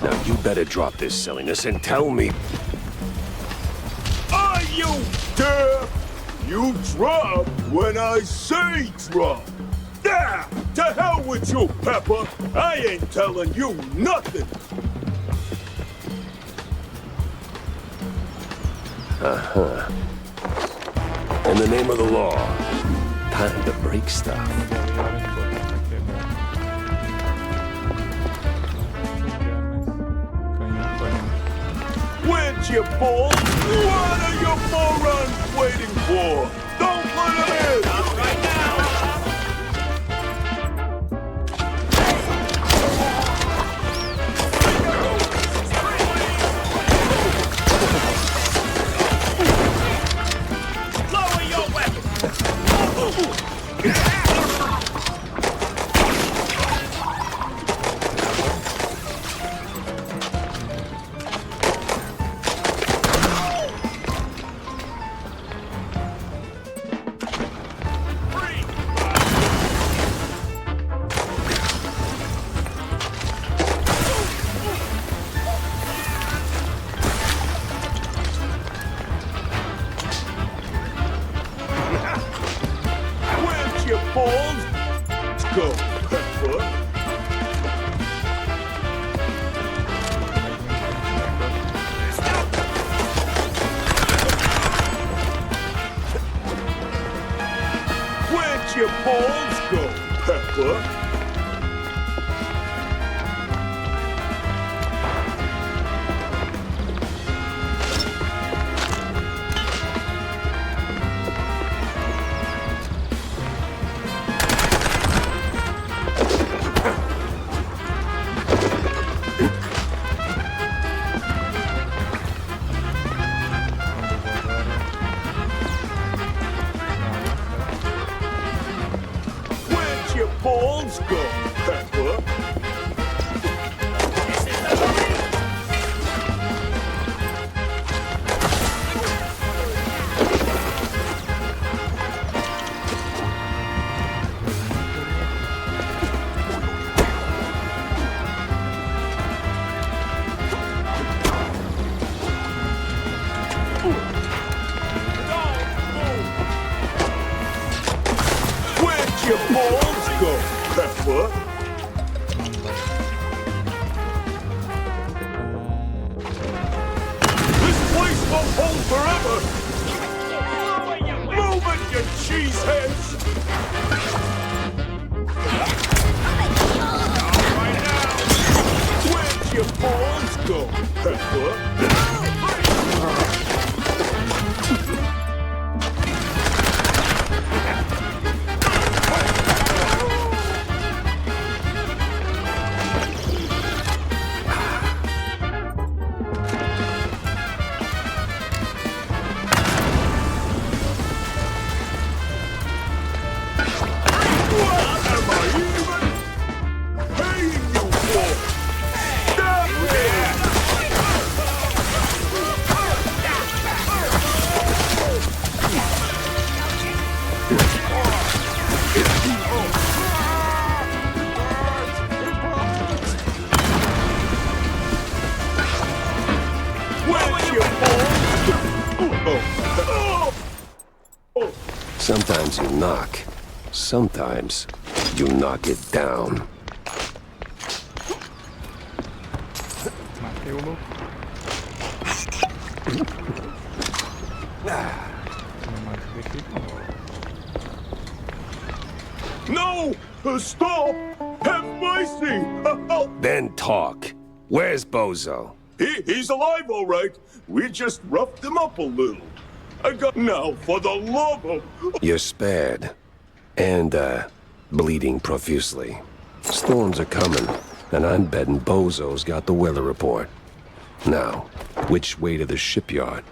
Now you better drop this silliness and tell me. Are you deaf? You drop when I say drop. Yeah, to hell with you, Pepper. I ain't telling you nothing. Uh-huh. In the name of the law, time to break stuff. Where'd you fall? What are you morons waiting for? Don't let him in! Not right now! Lower your weapon! Let's go, Pepper. Where'd your balls go, Pepper? balls go, Pepper? Where'd your balls go, Pepper? This place won't hold forever! Move it, you cheeseheads! Right now! Where'd your balls go, Pepper? Sometimes you knock. Sometimes you knock it down. Matei o louco. No! Stop! Have mercy! Then talk. Where's Bozo? He's alive, all right. We just roughed him up a little. I got now, for the love of... You're spared. And, bleeding profusely. Storms are coming, and I'm betting Bozo's got the weather report. Now, which way to the shipyard?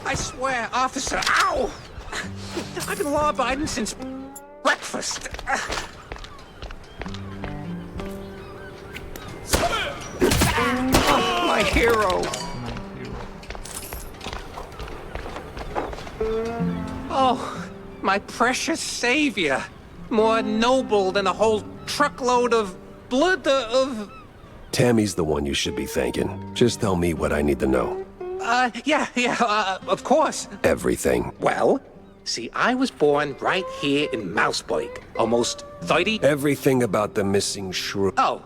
I swear, officer, ow! I've been law-abiding since breakfast. Oh, my hero. Oh, my precious savior. More noble than a whole truckload of blood of... Tammy's the one you should be thanking. Just tell me what I need to know. Of course. Everything. Well, see, I was born right here in Mouseburg, almost 30... Everything about the missing shrew. Right.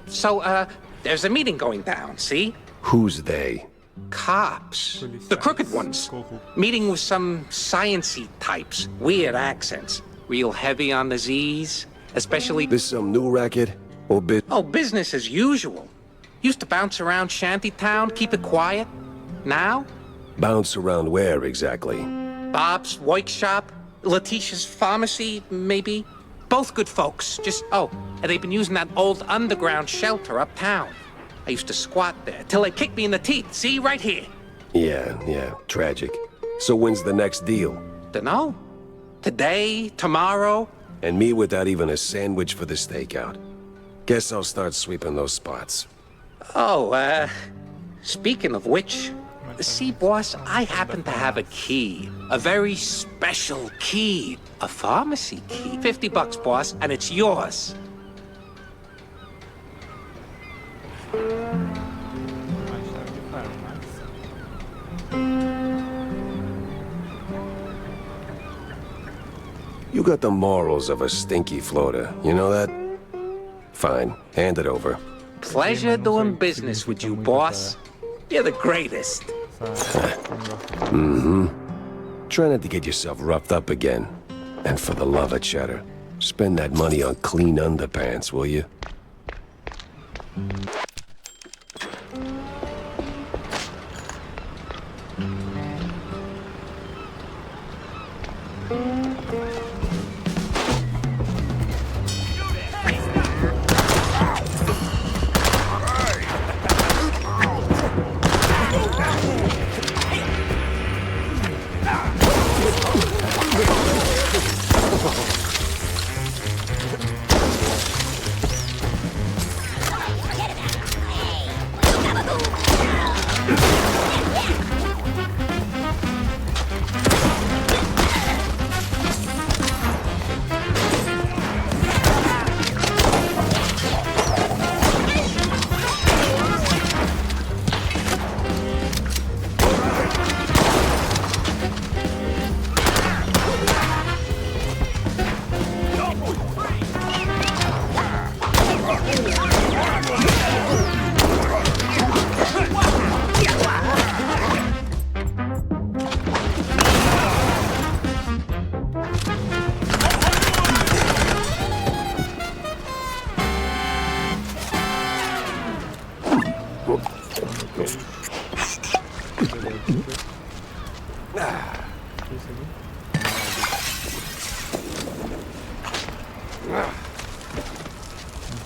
So, there's a meeting going down, see? Who's they? Cops. The crooked ones. Meeting with some science-y types. Weird accents. Real heavy on the Z's. Especially... This some new racket? Or business as usual. Used to bounce around Shantytown, keep it quiet. Now? Bounce around where, exactly? Bob's workshop, Letitia's pharmacy, maybe. Both good folks. And they've been using that old underground shelter uptown. I used to squat there, till they kicked me in the teeth. See, right here. Yeah, tragic. So when's the next deal? Dunno. Today, tomorrow. And me without even a sandwich for the stakeout. Guess I'll start sweeping those spots. Speaking of which, see, boss, I happen to have a key. A very special key. A pharmacy key. $50, boss, and it's yours. You got the morals of a stinky floater, you know that? Fine, hand it over. Pleasure doing business with you, boss. You're the greatest. Try not to get yourself roughed up again. And for the love of cheddar, spend that money on clean underpants, will you?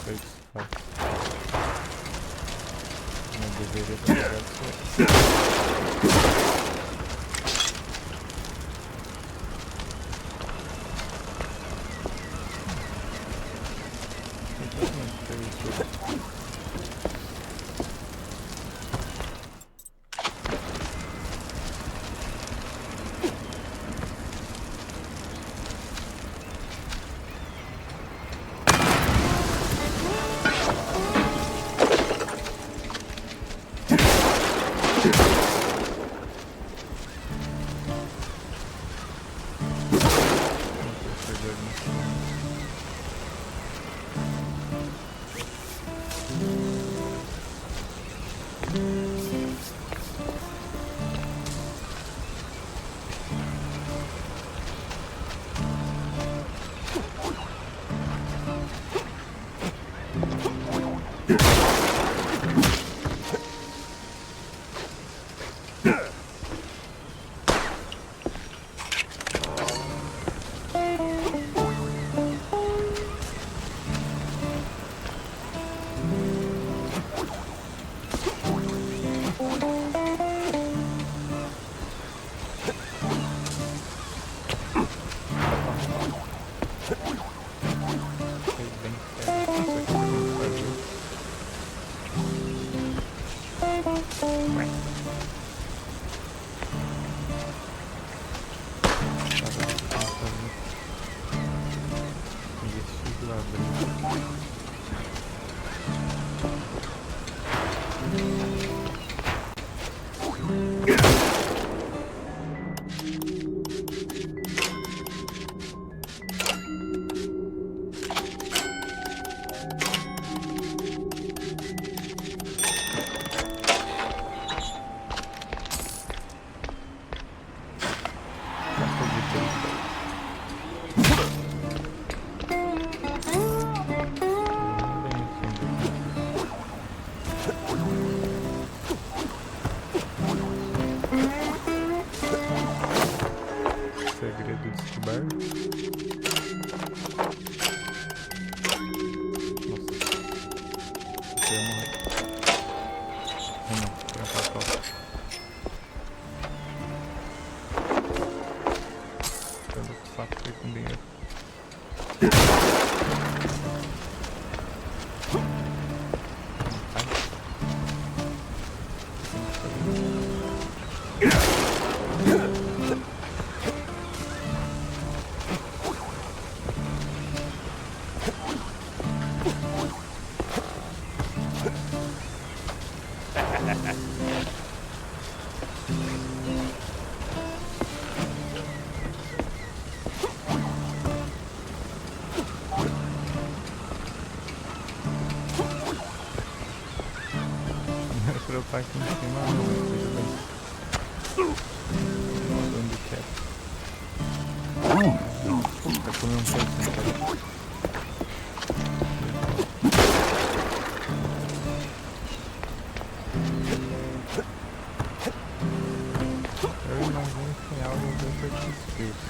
sei o que se faz. Não deveria ter pegado isso aí. Segredo descoberto. Nossa. Eu ia morrer. Não, eu faço falta. Eu dou pro saco aqui com dinheiro. Pra eu estar aqui em cima, não, mas veja bem. Onde quer. Vai comer um pouquinho, cara. Eu imagino que tem algo dentro desses fios.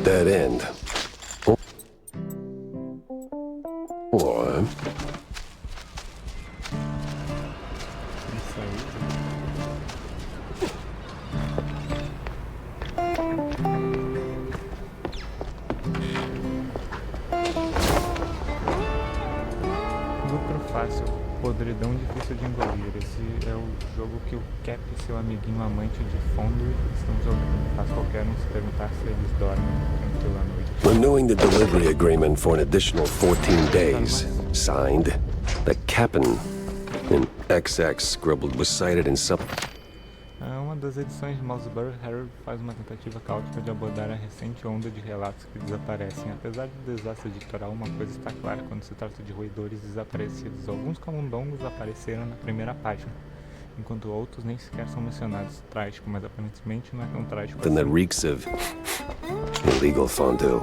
dead end. Or... Lucro fácil, podridão difícil de engolir. Esse é o jogo que o Cap e seu amiguinho amante de fundo estão jogando. Faz qualquer um se perguntar se eles dormem tranquilo à noite. Renewing the delivery agreement for an additional 14 days. Signed, the Cap'n. An XX scribbled was cited in some... Uma das edições de Mouseborough, Harry faz uma tentativa caótica de abordar a recente onda de relatos que desaparecem. Apesar do desastre editorial, uma coisa está clara quando se trata de roedores desaparecidos. Alguns camundongos apareceram na primeira página, enquanto outros nem sequer são mencionados. Trágico, mas aparentemente não é tão trágico Then that reeks of illegal fondue.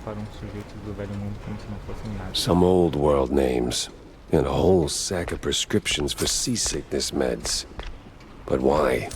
para sujeitos do velho mundo como se não fossem nada. Some old world names, and a whole sack of prescriptions for seasickness meds. But why?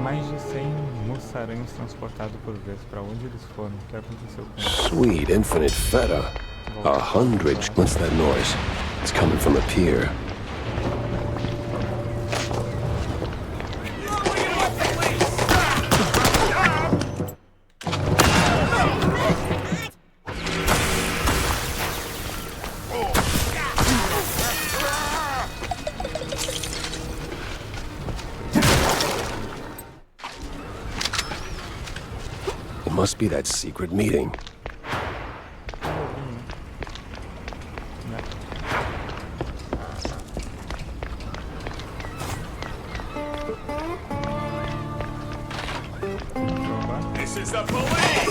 Mais de 100 moçaranhos transportados por vez. Para onde eles foram? O que aconteceu com eles? Sweet infinite feta. 100. What's that noise? It's coming from a pier. It must be that secret meeting. This is the police!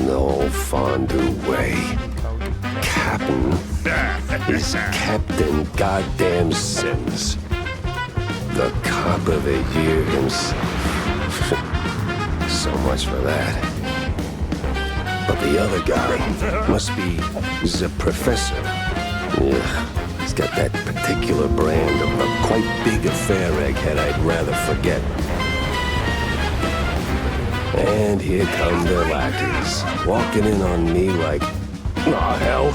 No fondue way. Captain is Captain Goddamn Sims. The cop of the year himself. So much for that. But the other guy must be the professor. Yeah, he's got that particular brand of a quite big affair egghead I'd rather forget. And here come the lackeys, walking in on me like, oh hell.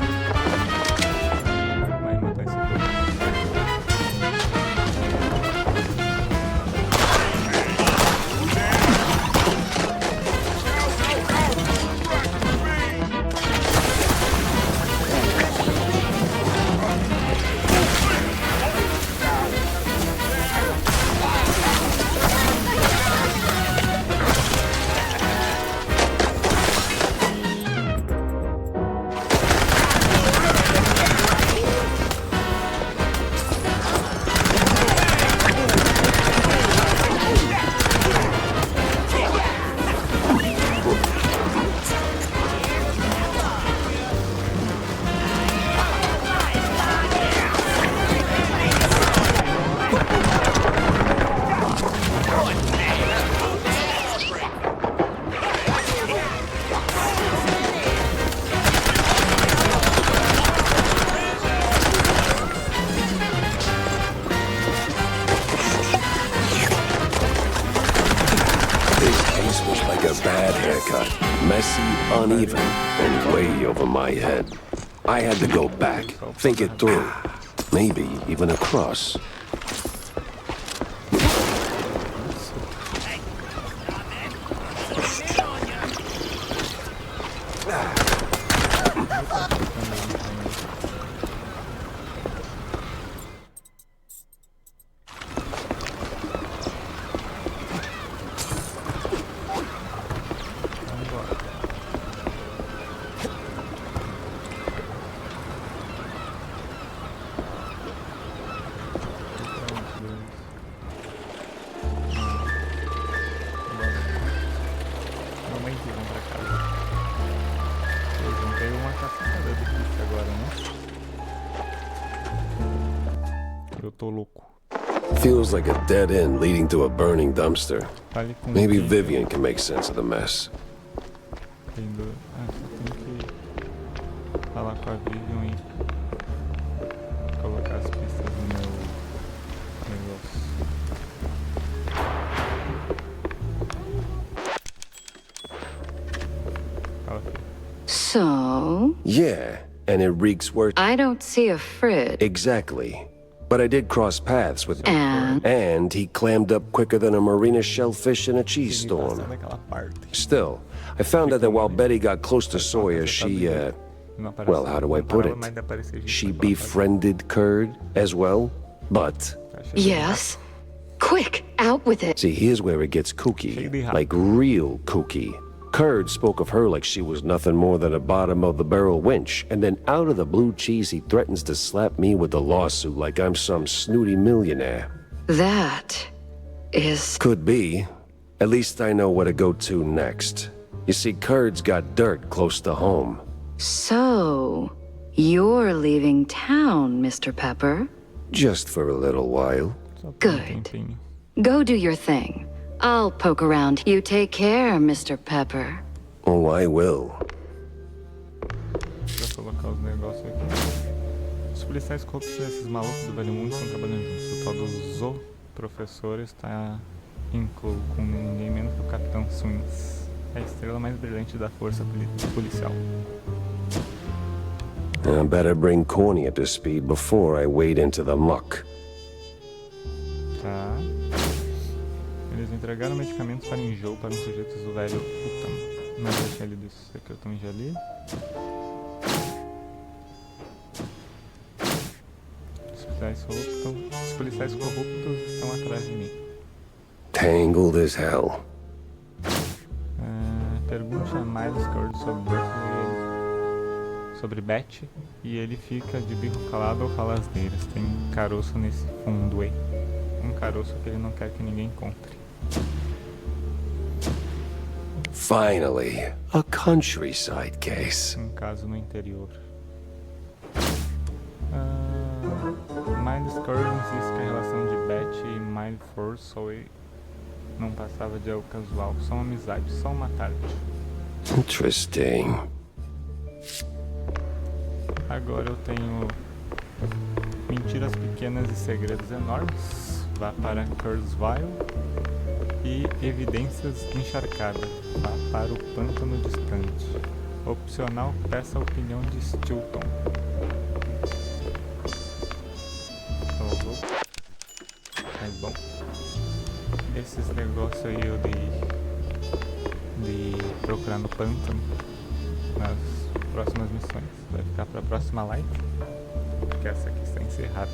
Messy, uneven, and way over my head. I had to go back, think it through. Maybe even across. Eu tô louco. Feels like a dead end leading to a burning dumpster. Maybe Vivian can make sense of the mess. Só tem que falar com a Vivian e colocar as pistas no meu negócio. So? Yeah, and it reeks worse. I don't see a fridge. Exactly. But I did cross paths with And? And he clammed up quicker than a marina shellfish in a cheese storm. Still, I found out that while Betty got close to Sawyer, she, well, how do I put it? She befriended Curd as well, but... Yes? Quick, out with it. See, here's where it gets kooky. Like real kooky. Curd spoke of her like she was nothing more than a bottom-of-the-barrel winch, and then out of the blue cheese he threatens to slap me with a lawsuit like I'm some snooty millionaire. That is... Could be. At least I know where to go to next. You see, Curd's got dirt close to home. So, you're leaving town, Mr. Pepper? Just for a little while. Good. Go do your thing. I'll poke around. You take care, Mr. Pepper. Oh, I will. Vou colocar os negócios aqui. Os policiais corruptos desses malucos do Velho Mundo estão trabalhando juntos. O tal do professor está incluído com ninguém menos que o Capitão Swings. É a estrela mais brilhante da força policial. I better bring Corny up to speed before I wade into the muck. Tá. Eles entregaram medicamentos para enjoo para uns sujeitos do velho Utam. Mas eu tinha lido isso aqui, eu também já li. Os policiais corruptos estão atrás de mim. Tangled as hell. Pergunte a Miles Curd sobre Beth e ele fica de bico calado ou fala asneiras. Tem caroço nesse fundo aí. Um caroço que ele não quer que ninguém encontre. Finally, a countryside case. Um caso no interior. Miles Curd insiste que a relação de Beth e Miles Forsoy não passava de algo casual, só uma amizade, só uma tarde. Interesting. Agora eu tenho mentiras pequenas e segredos enormes. Vá para Kurzweil. E evidências encharcadas. Vá para o pântano distante. Opcional, peça a opinião de Stilton. Mas bom, esses negócios aí eu de procurar no pântano nas próximas missões. Vai ficar para a próxima live, porque essa aqui está encerrada.